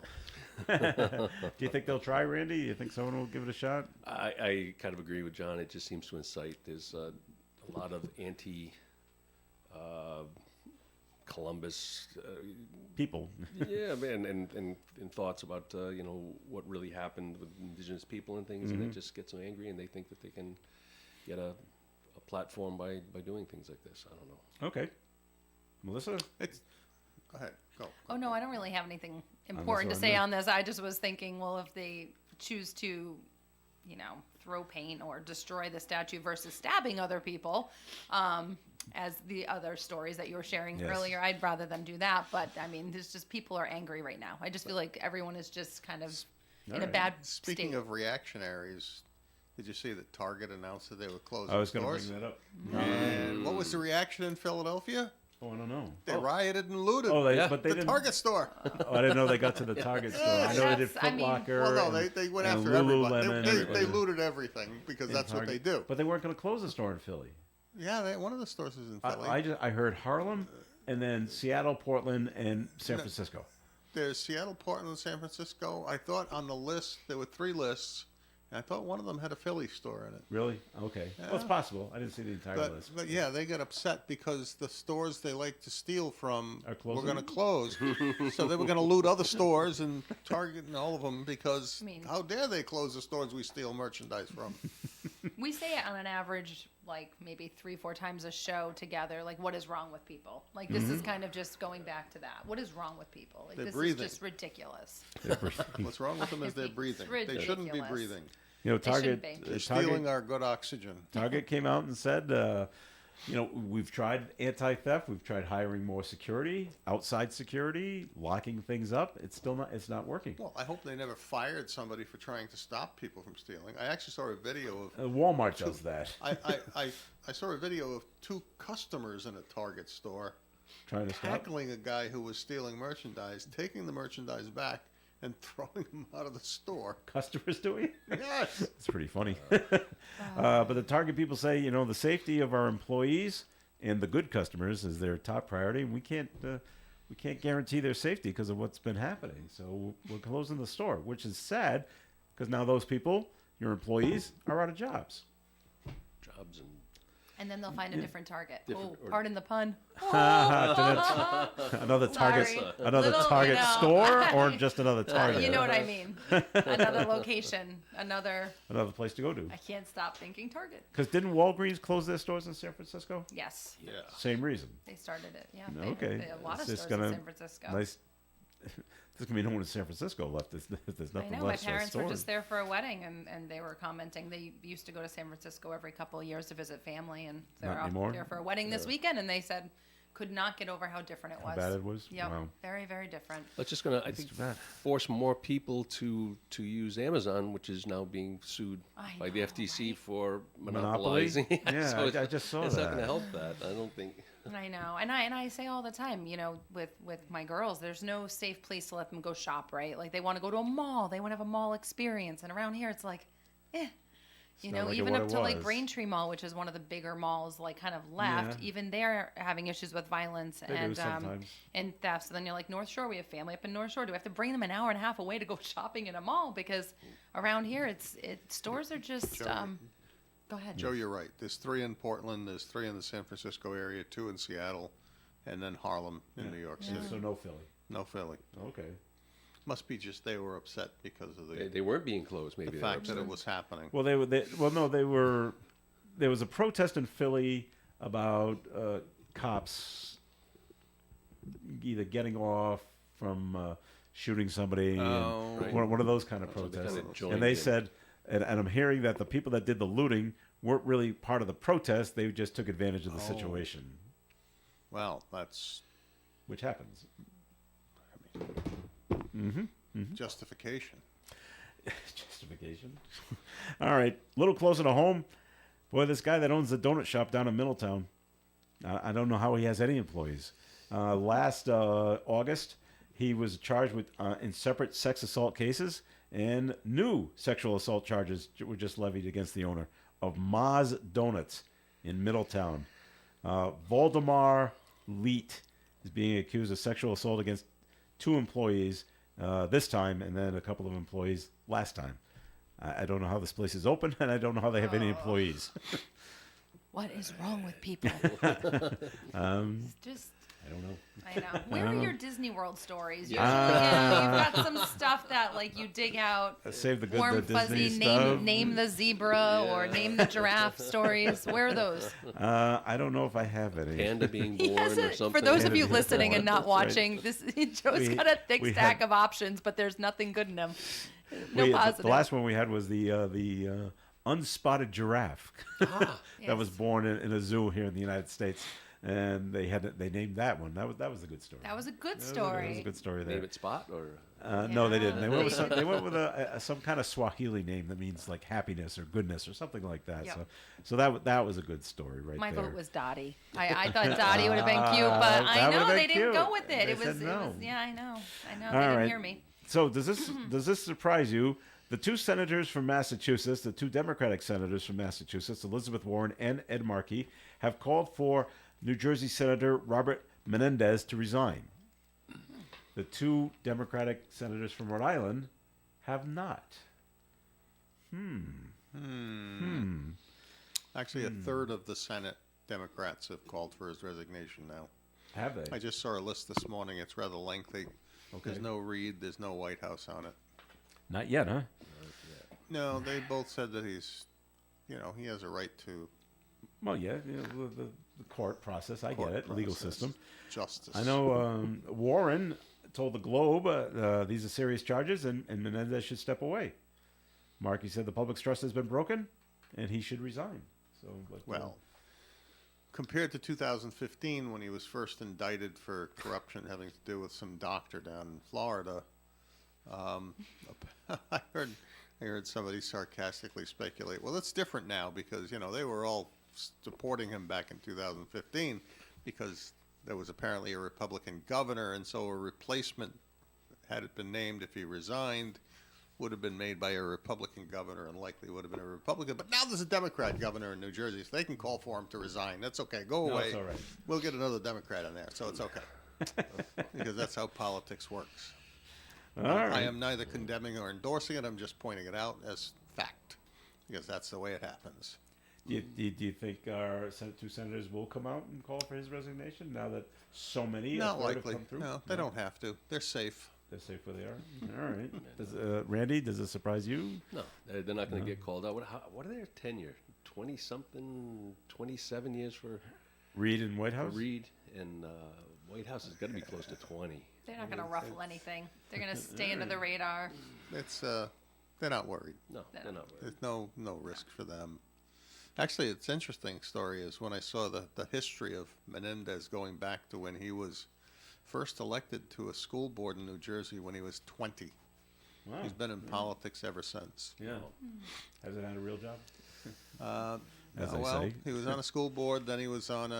Do you think they'll try, Randy? You think someone will give it a shot? I kind of agree with John. It just seems to incite. There's a lot of anti Columbus, People. yeah, man, and thoughts about what really happened with indigenous people and things, and it just gets them angry, and they think that they can get a platform by doing things like this. I don't know. Okay. Melissa? Go ahead. Go. Oh no, I don't really have anything important to one, say yeah. on this. I just was thinking, well, if they choose to, throw paint or destroy the statue versus stabbing other people, as the other stories that you were sharing Yes. earlier, I'd rather them do that. But I mean, there's just people are angry right now. I just feel like everyone is just kind of in a Alright. bad Speaking state. of reactionaries, did you see that Target announced that they were closing I was going to stores? bring that up. And what was the reaction in Philadelphia? Oh, I don't know. They rioted and looted. Oh, Yeah. but they the didn't. Target store. Oh, I didn't know they got to the Target store. I know they did Yes, I Foot mean- Locker. Well, no, and- they went and after everybody. Lululemon, They everybody. looted everything because And that's what they Target. do. But they weren't going to close the store in Philly. Yeah, one of the stores is in Philly. I heard Harlem, and then Seattle, Portland, and San Francisco. There's Seattle, Portland, and San Francisco. I thought on the list there were 3 lists, and I thought one of them had a Philly store in it. Really? Okay. Well, it's possible. I didn't see the entire list. But yeah, they got upset because the stores they like to steal from Are were closing? going to close. So they were going to loot other stores and Target and all of them because I mean- how dare they close the stores we steal merchandise from? We say it on an average, like maybe 3-4 times a show together. Like, what is wrong with people? Like, this is kind of just going back to that. What is wrong with people? Like, They're this breathing. is just ridiculous. What's wrong with them is they're breathing. They shouldn't be ridiculous. breathing. You know, They shouldn't Target. be. They're Target, stealing our good oxygen. Target came out and said, we've tried anti-theft. We've tried hiring more security, outside security, locking things up. It's still not. It's not working. Well, I hope they never fired somebody for trying to stop people from stealing. I actually saw a video of Walmart does that. I saw a video of 2 customers in a Target store Trying to stop. tackling a guy who was stealing merchandise, taking the merchandise back, and throwing him out of the store. Customers doing it. Yes. It's pretty funny. But the Target people say, the safety of our employees and the good customers is their top priority, and we can't guarantee their safety because of what's been happening. So we're closing the store, which is sad because now those people, your employees, are out of jobs. Jobs and And then they'll find a different Target. Different- Oh, or- pardon the pun. Another Target, Sorry. another Little, Target you know. store, or just another Target. You know what I mean. Another location. Another. Another place to go to. I can't stop thinking Target. Because didn't Walgreens close their stores in San Francisco? Yes, Yeah. Same reason. they started it. Yeah. Okay. They have a lot It's of just stores in gonna- San Francisco. Nice. There's gonna be no one in San Francisco left. There's I nothing know. My left. parents were just there for a wedding, and they were commenting. They used to go to San Francisco every couple of years to visit family, and they're Not out anymore? there for a wedding this weekend, and they said could not get over how different it was. bad it was? Yep. Wow. Very, very different. it's just going to, I think, too bad. force more people to use Amazon, which is now being sued I by the know, FTC right? for Monopoly? monopolizing. Yeah, I just saw it's not that. going to help that. I don't think. And I know, and I say all the time, with my girls, there's no safe place to let them go shop, right? Like they want to go to a mall, they want to have a mall experience, and around here it's like, not like even what up it to like was. Braintree Mall, which is one of the bigger malls, like kind of left. Yeah. Even they're having issues with violence They do and sometimes. and theft. So then you're like North Shore, we have family up in North Shore. Do we have to bring them an hour and a half away to go shopping in a mall? Because around here, stores are just. Go ahead. Joe, you're right. There's 3 in Portland. There's 3 in the San Francisco area, 2 in Seattle, and then Harlem in New York City. So no Philly. No Philly. Okay. Must be just they were upset because of They weren't being closed. Maybe the they were fact that upset. it was happening. Well, they were. There was a protest in Philly about cops either getting off from shooting somebody. Oh. And one of those kind of So they protests. kinda joined And they in. said, and I'm hearing that the people that did the looting weren't really part of the protest. They just took advantage of the situation, Well, that's which happens. justification. Justification. All right, a little closer to home. Boy, this guy that owns the donut shop down in Middletown, I don't know how he has any employees. Last August, he was charged with in separate sex assault cases, and new sexual assault charges were just levied against the owner of Maz Donuts in Middletown. Valdemar Leet is being accused of sexual assault against 2 employees this time, and then a couple of employees last time. I don't know how this place is open, and I don't know how they have any employees. What is wrong with people? Just, I don't know. I know. Where are your Disney World stories? You've Ah. got some stuff that like you dig out. Save the good, Warm the fuzzy Disney stuff. name the zebra or name the giraffe stories. Where are those? I don't know if I have any. Panda being He born has or it. something. For those of Panda you being listening born, and not that's right. watching, Joe's got a thick we stack had- of options, but there's nothing good in them. No The positive. last one we had was the unspotted giraffe that was Yes. born in a zoo here in the United States, and they named that one. That was a good story. That was a good That was story. a good story there. Name it Spot or No, they didn't. Yeah. They went with some kind of Swahili name that means like happiness or goodness or something like that. Yep. So that was a good story right My there. vote was Dottie. I thought Dottie would have been cute, but I that know would've been they didn't cute. go with it. They It was, said no. yeah, I know. They All didn't right. hear me. So does this surprise you? The 2 senators from Massachusetts, the 2 Democratic senators from Massachusetts, Elizabeth Warren and Ed Markey, have called for New Jersey Senator Robert Menendez to resign. The 2 Democratic senators from Rhode Island have not. Actually, a third of the Senate Democrats have called for his resignation now. Have they? I just saw a list this morning. It's rather lengthy. Okay. There's no Reid. There's no White House on it. Not yet, huh? No, they both said that he's, he has a right to Well, yeah, the court process. I court get it. Legal process, system. justice. I know Warren told the Globe these are serious charges and Menendez should step away. Markey said the public's trust has been broken and he should resign. So, but, Well, compared to 2015 when he was first indicted for corruption having to do with some doctor down in Florida, I heard somebody sarcastically speculate, well, it's different now because, they were all supporting him back in 2015 because there was apparently a Republican governor, and so a replacement, had it been named if he resigned, would have been made by a Republican governor and likely would have been a Republican. But now there's a Democrat governor in New Jersey, so they can call for him to resign. That's okay. Go No, away. it's all right. We'll get another Democrat in there, so it's okay. Because that's how politics works. all right. I am neither condemning or endorsing it. I'm just pointing it out as fact, because that's the way it happens. Do you think our 2 senators will come out and call for his resignation now that so many Not have likely. come through? No, they don't have to. They're safe. They're safe where they are. All right. Randy, does it surprise you? no? They're not going to get called out. What are their tenure? 20-something, 27 years for Reid in White House? Reid, and White House has got to be close to 20. They're not going to ruffle anything. They're going to stay under the radar. It's they're not worried. No, they're not. There's no risk for them. Actually, it's interesting story is when I saw the history of Menendez going back to when he was first elected to a school board in New Jersey when he was 20. Wow. He's been in politics ever since. Yeah. Hasn't had a real job? As No, they well, say. he was on a school board. Then he was on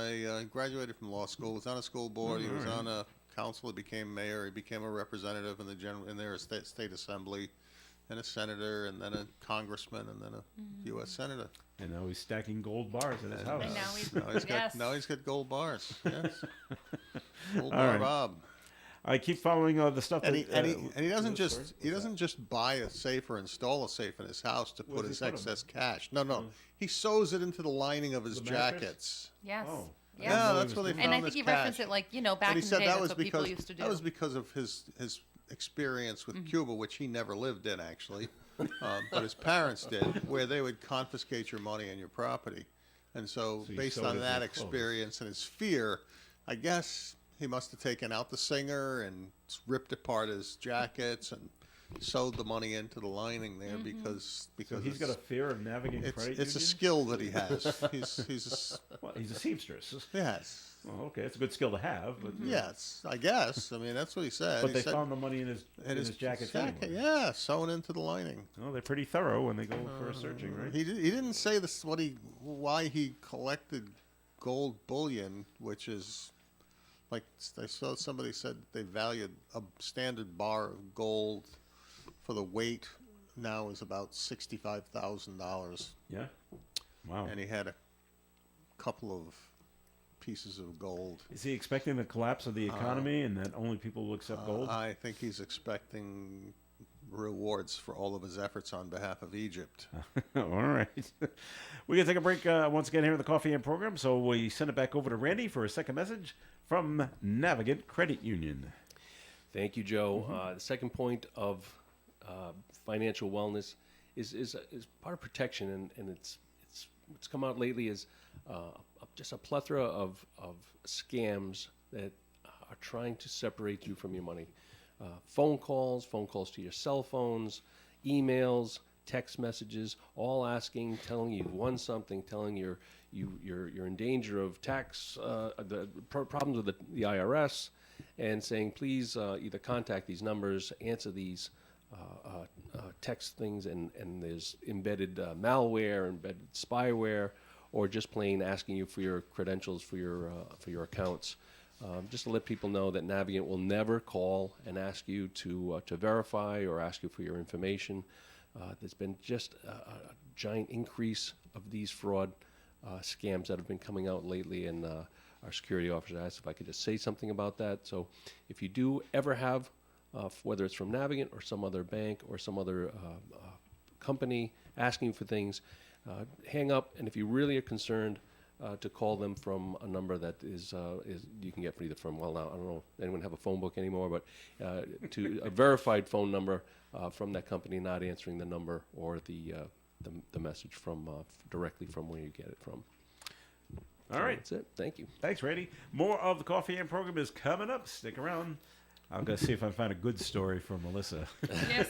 graduated from law school. Was on a school board. He was on a council. He became mayor. He became a representative in their state assembly, and a senator, and then a congressman, and then a U.S. senator. And now he's stacking gold bars in his house. And now he's, Now he's got gold bars. Yes, gold All bar right. Bob. I keep following the stuff And that... he doesn't just buy a safe or install a safe in his house to Where's put he his put 'em? excess cash. No, he sews it into the lining of his The mattress? jackets. yes. Oh. Yes. Yeah, he that's was where they doing found And I think this he cash. referenced it like, back And he in the said day, that that's was what people because used to do. that was because of his experience with Cuba, which he never lived in actually, but his parents did, where they would confiscate your money and your property, and so you based sewed on it that in clothes. experience and his fear, I guess he must have taken out the singer and ripped apart his jackets and sewed the money into the lining there because So he's got a fear of Navigant Credit it's a Union? skill that he has. he's Well, he's a seamstress. yes. Well, okay, it's a good skill to have. But, Yes, I guess. I mean, that's what he said. But He they said- found the money in his jacket. Yeah, sewn into the lining. Well, they're pretty thorough when they go for a searching, right? He didn't say this why he collected gold bullion, which is like I saw somebody said they valued a standard bar of gold for the weight now is about $65,000, Yeah. Wow. and he had a couple of pieces of gold. Is he expecting the collapse of the economy and that only people will accept gold? I think he's expecting rewards for all of his efforts on behalf of Egypt. All right. We're going to take a break once again here in the Coffee and program, so we send it back over to Randy for a second message from Navigant Credit Union. Thank you, Joe. The second point of financial wellness is part of protection, and it's what's come out lately is just a plethora of scams that are trying to separate you from your money. Phone calls to your cell phones, emails, text messages, all asking, telling you something, telling you're in danger of tax, problems with the IRS, and saying please either contact these numbers, answer these text things, and there's embedded malware, embedded spyware, or just plain asking you for your credentials for your accounts. Just to let people know that Navigant will never call and ask you to verify or ask you for your information. There's been just a giant increase of these fraud scams that have been coming out lately, and our security officer asked if I could just say something about that. So if you do ever have, whether it's from Navigant or some other bank or some other company asking for things, hang up, and if you really are concerned, to call them from a number that is you can get either from, well, now I don't know if anyone have a phone book anymore, but to a verified phone number from that company, not answering the number or the message from directly from where you get it from. All right. That's it. Thank you. Thanks, Randy. More of the Coffee and program is coming up. Stick around. I'm going to see if I can find a good story from Melissa. Yes.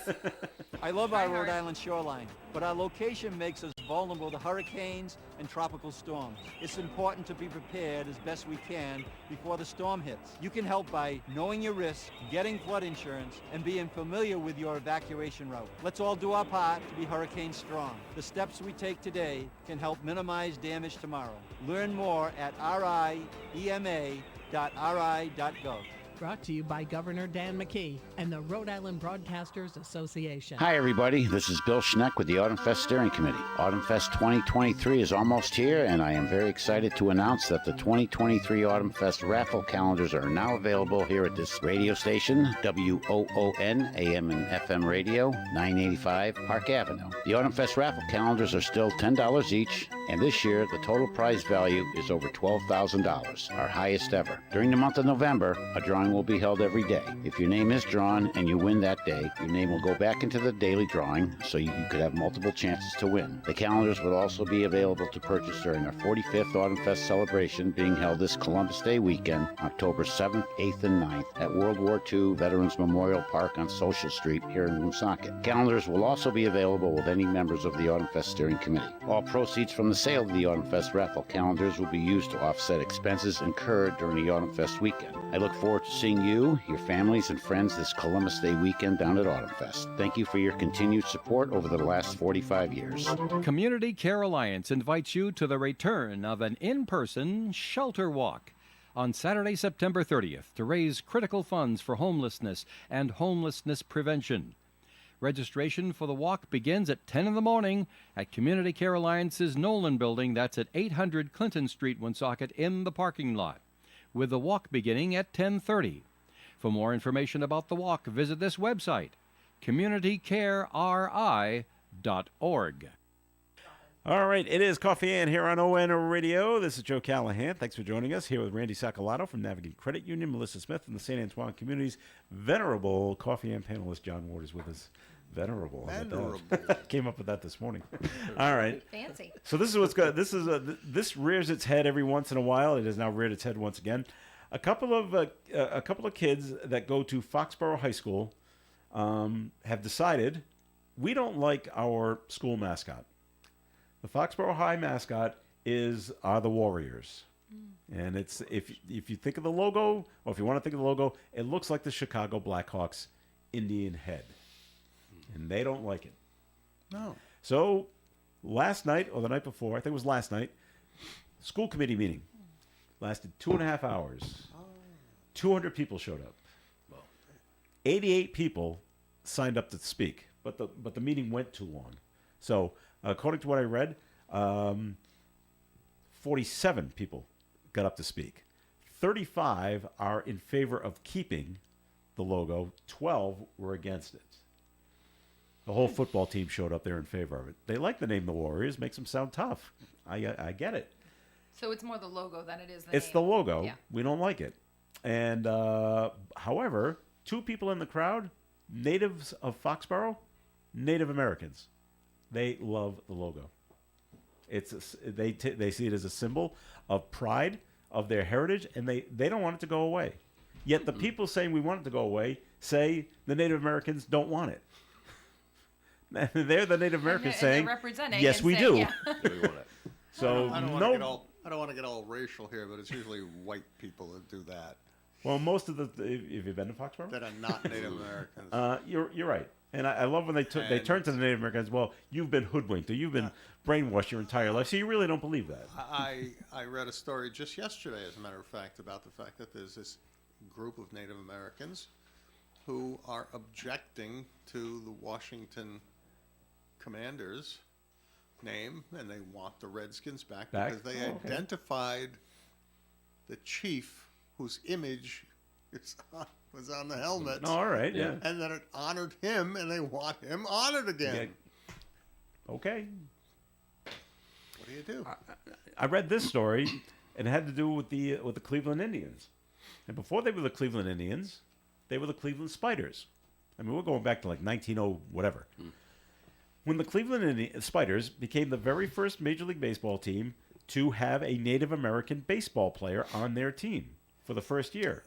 I love our Rhode Island shoreline, but our location makes us vulnerable to hurricanes and tropical storms. It's important to be prepared as best we can before the storm hits. You can help by knowing your risks, getting flood insurance, and being familiar with your evacuation route. Let's all do our part to be hurricane strong. The steps we take today can help minimize damage tomorrow. Learn more at riema.ri.gov. Brought to you by Governor Dan McKee and the Rhode Island Broadcasters Association. Hi, everybody. This is Bill Schneck with the Autumn Fest Steering Committee. Autumn Fest 2023 is almost here, and I am very excited to announce that the 2023 Autumn Fest raffle calendars are now available here at this radio station, WOON AM and FM radio, 985 Park Avenue. The Autumn Fest raffle calendars are still $10 each, and this year the total prize value is over $12,000, our highest ever. During the month of November, a drawing will be held every day. If your name is drawn and you win that day, your name will go back into the daily drawing so you could have multiple chances to win. The calendars will also be available to purchase during our 45th Autumn Fest celebration being held this Columbus Day weekend, October 7th, 8th, and 9th at World War II Veterans Memorial Park on Social Street here in Woonsocket. Calendars will also be available with any members of the Autumn Fest Steering Committee. All proceeds from the sale of the Autumn Fest raffle calendars will be used to offset expenses incurred during the Autumn Fest weekend. I look forward to seeing you, your families, and friends this Columbus Day weekend down at Autumn Fest. Thank you for your continued support over the last 45 years. Community Care Alliance invites you to the return of an in-person shelter walk on Saturday, September 30th to raise critical funds for homelessness and homelessness prevention. Registration for the walk begins at 10 in the morning at Community Care Alliance's Nolan Building. That's at 800 Clinton Street, Woonsocket, in the parking lot, with the walk beginning at 10:30. For more information about the walk, visit this website, communitycareri.org. All right, it is Coffee and here on ON Radio. This is Joe Callahan. Thanks for joining us here with Randy Sacalato from Navigant Credit Union, Melissa Smith from the St. Antoine Community's venerable Coffee and panelist John Ward is with us. Venerable. How about that? Came up with that this morning. All right. Fancy. So this is what's good. This rears its head every once in a while. It has now reared its head once again. A couple of kids that go to Foxborough High School have decided we don't like our school mascot. The Foxborough High mascot are the Warriors. And it's if you think of the logo, or if you want to think of the logo, it looks like the Chicago Blackhawks Indian head. And they don't like it. No. So last night, or the night before, I think it was last night, school committee meeting lasted 2.5 hours. 200 people showed up. 88 people signed up to speak, but the meeting went too long. So according to what I read, 47 people got up to speak. 35 are in favor of keeping the logo. 12 were against it. The whole football team showed up there in favor of it. They like the name the Warriors. Makes them sound tough. I get it. So it's more the logo than it is the It's name. the logo. Yeah. We don't like it. And however, 2 people in the crowd, natives of Foxborough, Native Americans, they love the logo. They see it as a symbol of pride of their heritage, and they don't want it to go away. Yet the people saying we want it to go away say the Native Americans don't want it. They're the Native Americans And saying, they're representing yes, and we saying, do. yeah. Do we want it? So I don't want to get all racial here, but it's usually white people that do that well, most of the if you've been to Foxborough, that are not Native Americans. you're right, and I love when they turn to the Native Americans. Well, you've been hoodwinked, or you've been brainwashed your entire life, so you really don't believe that. I read a story just yesterday, as a matter of fact, about the fact that there's this group of Native Americans who are objecting to the Washington Commanders name, and they want the Redskins back because they identified the chief whose image was on the helmet. Oh, all right, yeah. And that it honored him, and they want him honored again. Okay. What do you do? I read this story, and it had to do with the Cleveland Indians. And before they were the Cleveland Indians, they were the Cleveland Spiders. I mean, we're going back to like 1900 whatever. When the Cleveland Spiders became the very first Major League Baseball team to have a Native American baseball player on their team for the first year.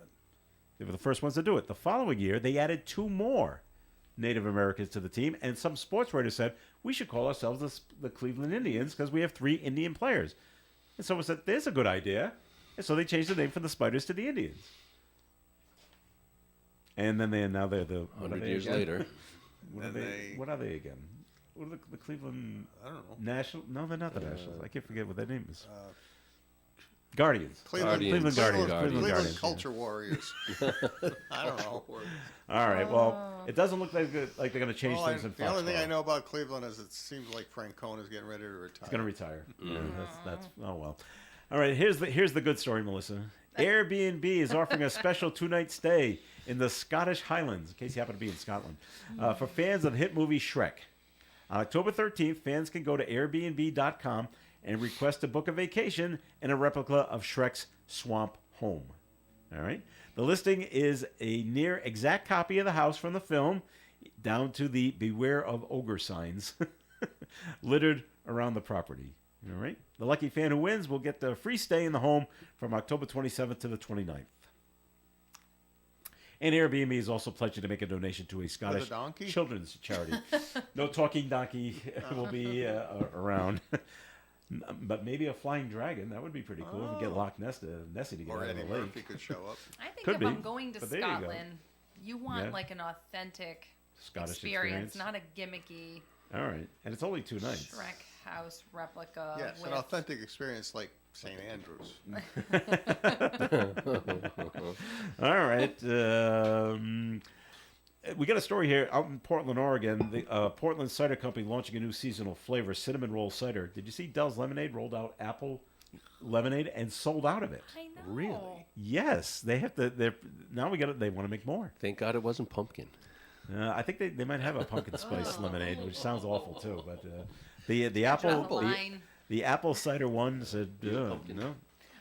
They were the first ones to do it. The following year, they added 2 more Native Americans to the team, and some sports writers said, we should call ourselves the Cleveland Indians because we have 3 Indian players. And someone said, there's a good idea. And so they changed the name from the Spiders to the Indians. And then they're the 100 years later. What are they again? What are the Cleveland? I don't know. National? No, they're not the Nationals. I can't forget what their name is. Guardians. Cleveland Cleveland Guardians. Cleveland Guardians, yeah. Culture Warriors. I don't know. All right. Well, it doesn't look like they're going to change things in Foxborough. The only thing I know about Cleveland is it seems like Francona is getting ready to retire. He's going to retire. Yeah, that's oh well. All right. Here's the good story, Melissa. Airbnb is offering a special 2-night stay in the Scottish Highlands, in case you happen to be in Scotland, for fans of the hit movie Shrek. On October 13th, fans can go to Airbnb.com and request to book a vacation in a replica of Shrek's swamp home. All right? The listing is a near exact copy of the house from the film, down to the beware of ogre signs littered around the property. All right? The lucky fan who wins will get the free stay in the home from October 27th to the 29th. And Airbnb is also pledging to make a donation to a Scottish donkey? children's charity. No talking donkey will be around. But maybe a flying dragon. That would be pretty cool. If we get Loch Nessie to get Or out of Eddie the lake. Murphy could show up. I think Could if be, I'm going to but there you go. Scotland, you want Yeah. like an authentic Scottish experience, experience. not a gimmicky All right. And it's only 2 nights. Shrek house replica. Yes, with an authentic experience like St. Andrews. All right. We got a story here out in Portland, Oregon. The Portland Cider Company launching a new seasonal flavor, cinnamon roll cider. Did you see Dell's Lemonade rolled out apple lemonade and sold out of it? I know. Really? Yes, they have to. Now we got it. They want to make more. Thank God it wasn't pumpkin. I think they might have a pumpkin spice lemonade, which sounds awful too. But the Draw apple the line. the apple cider one said no.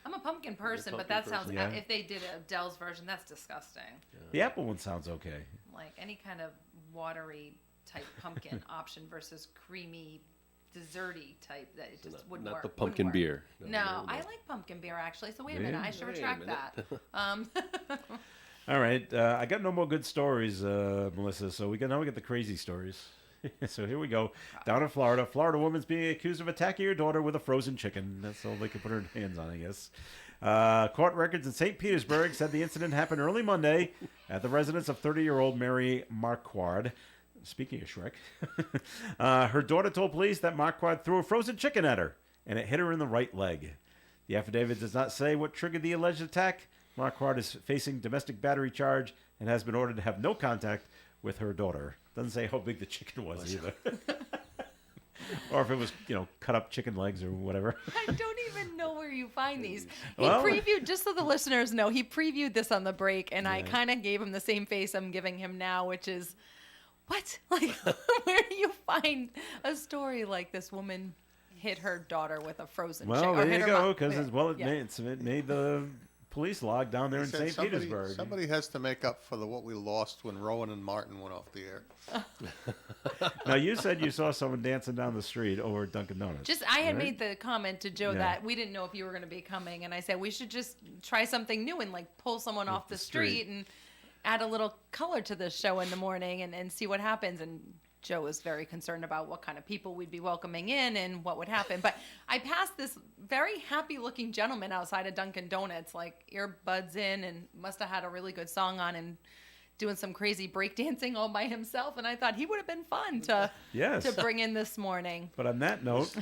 I'm a pumpkin person, but pumpkin that sounds. person. Yeah. If they did a Dell's version, that's disgusting. The apple one sounds okay. Like any kind of watery type pumpkin option versus creamy, desserty type that it just wouldn't Not work. the wouldn't pumpkin work. beer. No, I like pumpkin beer actually. So wait a minute, I should Wait a retract minute. that. All right, I got no more good stories, Melissa. So now we get the crazy stories. So here we go. Down in Florida, Florida woman's being accused of attacking her daughter with a frozen chicken. That's all they could put her hands on, I guess. Court records in St. Petersburg said the incident happened early Monday at the residence of 30-year-old Mary Marquardt. Speaking of Shrek, her daughter told police that Marquardt threw a frozen chicken at her, and it hit her in the right leg. The affidavit does not say what triggered the alleged attack. Marquardt is facing domestic battery charge and has been ordered to have no contact with her daughter. Doesn't say how big the chicken was either. Or if it was, cut up chicken legs or whatever. I don't even know where you find these. He Well- previewed, just so the listeners know, he previewed this on the break, and I kind of gave him the same face I'm giving him now, which is, what? Like, where do you find a story like this woman hit her daughter with a frozen chicken? Well, there you go, because because it made the police log down there in Said St. Petersburg. Somebody has to make up for what we lost when Rowan and Martin went off the air. Now, you said you saw someone dancing down the street over at Dunkin' Donuts. I had right? made the comment to Joe Yeah. that we didn't know if you were going to be coming, and I said we should just try something new and like pull someone off the street and add a little color to the show in the morning and see what happens. And Joe was very concerned about what kind of people we'd be welcoming in and what would happen. But I passed this very happy-looking gentleman outside of Dunkin' Donuts, like earbuds in, and must have had a really good song on and doing some crazy breakdancing all by himself. And I thought he would have been fun to Yes. bring in this morning. But on that note,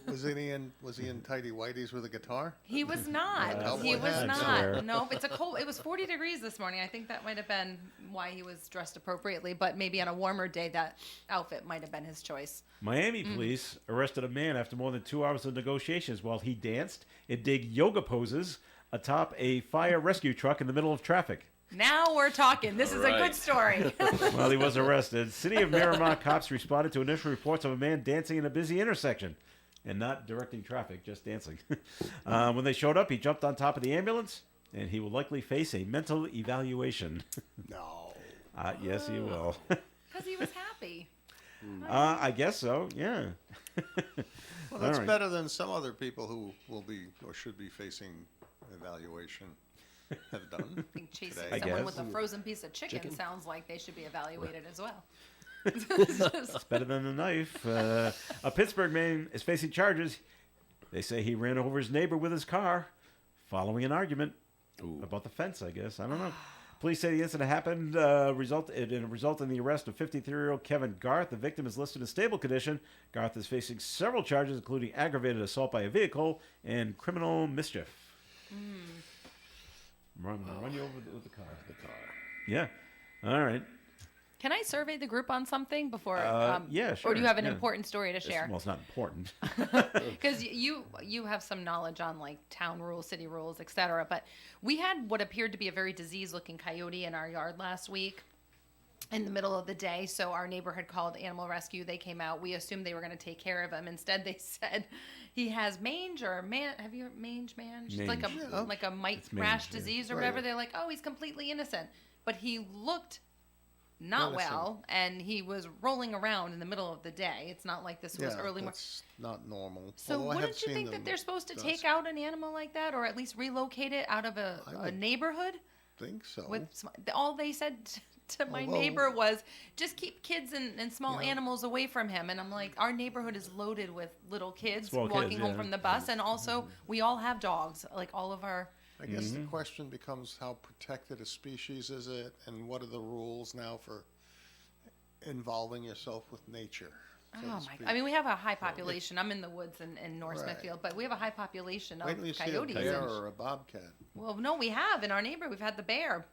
Was he in tidy whities with a guitar? He was not. Cowboy He was hat, not. swear. Nope. It was 40 degrees this morning. I think that might have been why he was dressed appropriately. But maybe on a warmer day, that outfit might have been his choice. Miami police arrested a man after more than 2 hours of negotiations while he danced and did yoga poses atop a fire rescue truck in the middle of traffic. Now we're talking. This is a good story. While he was arrested, City of Miramar cops responded to initial reports of a man dancing in a busy intersection and not directing traffic, just dancing. When they showed up, he jumped on top of the ambulance, and he will likely face a mental evaluation. No. Yes, he will. Because he was happy. I guess so, yeah. Well, that's All right. better than some other people who will be or should be facing evaluation have done. I think chasing Today. someone guess. with a frozen piece of chicken sounds like they should be evaluated as well. It's better than a knife. A Pittsburgh man is facing charges. They say he ran over his neighbor with his car following an argument about the fence, I guess. I don't know. Police say the incident happened resulted in the arrest of 53-year-old Kevin Garth. The victim is listed in stable condition. Garth is facing several charges, including aggravated assault by a vehicle and criminal mischief. Run you over with the car. Yeah. All right. Can I survey the group on something before? Yeah, sure. Or do you have an yeah. important story to share? Well, it's not important. Because you have some knowledge on like town rules, city rules, etc. But we had what appeared to be a very diseased-looking coyote in our yard last week in the middle of the day. So our neighbor had called animal rescue. They came out. We assumed they were going to take care of him. Instead, they said he has mange or man. Have you heard mange? It's like a mite mange, rash yeah. disease or Right. whatever. They're like, oh, he's completely innocent, but he looked not Innocent. well, and he was rolling around in the middle of the day. It's not like this was early morning. That's not normal. So Although I have wouldn't you seen think that them they're supposed to dusk. take out an animal like that, or at least relocate it out of a would neighborhood? Think so. All they said to my Well, neighbor was, just keep kids and small animals away from him. And I'm like, our neighborhood is loaded with little kids Small walking kids, home yeah. from the bus, and also we all have dogs. Like all of our. I guess the question becomes how protected a species is it, and what are the rules now for involving yourself with nature? so to Oh my! speak. I mean, we have a high population. I'm in the woods in North Right. Smithfield, but we have a high population Wait of till you see a coyotes. bear and- or a bobcat. Well, no, we have in our neighborhood. We've had the bear,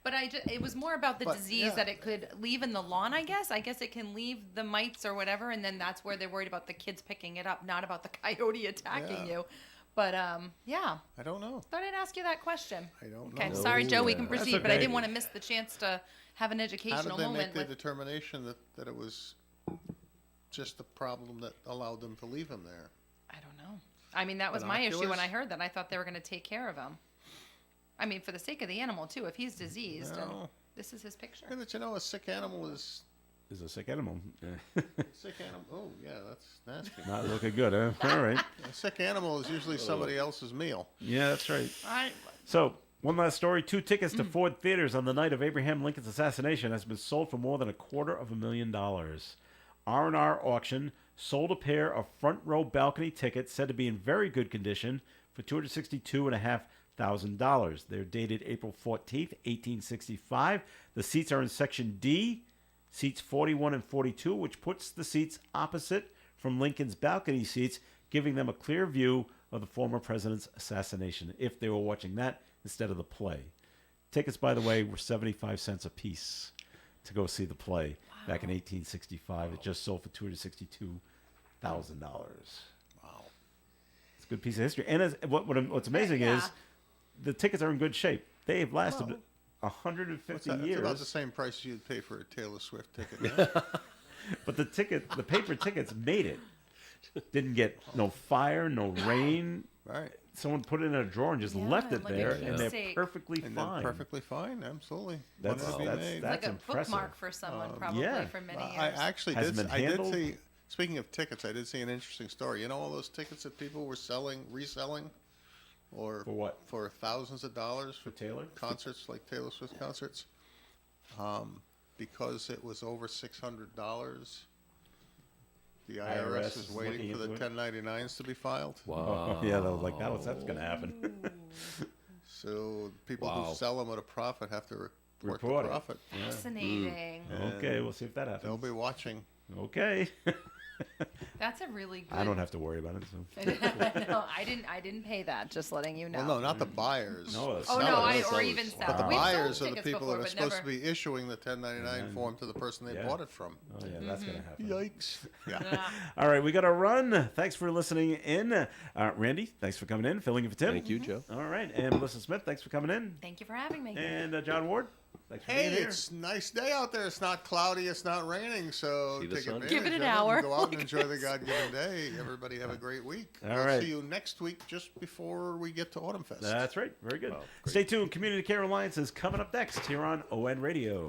but it was more about the But, disease yeah. that it could leave in the lawn. I guess it can leave the mites or whatever, and then that's where they're worried about the kids picking it up, not about the coyote attacking Yeah. you. But yeah, I don't know. thought I'd ask you that question. I don't Okay, know. sorry, Joe. We can That's proceed, but I okay. didn't want to miss the chance to have an How educational did they make moment the with. determination that it was just the problem that allowed them to leave him there? I don't know. I mean, that was my issue when Binoculars? I heard that. I thought they were going to take care of him. I mean, for the sake of the animal too. If he's diseased, and No. this is his picture. Yeah, but a sick animal is Is a sick animal. sick animal. Oh yeah, that's nasty. Not looking good, huh? All right. A sick animal is usually somebody else's meal. Yeah, that's right. I, So, One last story. 2 tickets to Ford theaters on the night of Abraham Lincoln's assassination has been sold for more than $250,000. R&R Auction sold a pair of front row balcony tickets said to be in very good condition for $262,500. They're dated April 14th, 1865. The seats are in Section D, seats 41 and 42, which puts the seats opposite from Lincoln's balcony seats, giving them a clear view of the former president's assassination, if they were watching that instead of the play. Tickets, by the way, were 75 cents a piece to go see the play back in 1865. It just sold for $262,000. Wow. It's a good piece of history. And what's amazing Yeah. is the tickets are in good shape. They have lasted Well, 150 It's years. about the same price you'd pay for a Taylor Swift ticket. Yeah? But the paper tickets made it. Didn't get no fire, no rain. Right. Someone put it in a drawer and just Yeah, left it like a there, and they're keepsake. perfectly And fine. then perfectly fine, absolutely. That's- Whatever you that's- made. that's- Like a impressive. bookmark for someone, probably yeah. for many years. I actually Has it been I did handled? see. Speaking of tickets, I did see an interesting story. You know all those tickets that people were reselling, or For what? For thousands of dollars For Taylor? concerts, like Taylor Swift concerts, because it was over $600. The IRS is waiting looking for the into it? 1099s to be filed. Wow. Yeah, they were like, that's going to happen. So people Wow. who sell them at a profit have to report Report it. the profit. Fascinating. Okay, we'll see if that They'll happens. be watching. Okay. That's a really good. I don't have to worry about it. So. No, I didn't pay that. Just letting you know. Well, no, not the buyers. No, the Oh no, sellers. or even sellers. But the We've sold buyers are the tickets people before, that are but supposed never- to be issuing the 1099 form to the person they Yeah. bought it from. Oh, yeah, that's going to happen. Yikes. Yeah. All right, we got to run. Thanks for listening in. Randy, thanks for coming in, filling in for Tim. Thank you, Joe. All right, and Melissa Smith, thanks for coming in. Thank you for having me. And John Ward, thanks for Hey, being here. it's a nice day out there. It's not cloudy. It's not raining. So See the take sun? advantage Give it an of hour. and go out and enjoy the God-given day. Everybody have a great week. All we'll right. see you next week just before we get to Autumn Fest. That's right. Very good. Wow, great. Stay tuned. Community Care Alliance is coming up next here on ON Radio.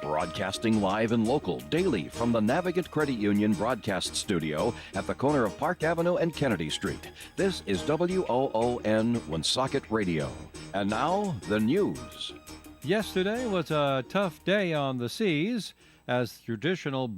Broadcasting live and local daily from the Navigant Credit Union broadcast studio at the corner of Park Avenue and Kennedy Street. This is WOON Woonsocket Radio. And now, the news. Yesterday was a tough day on the seas as traditional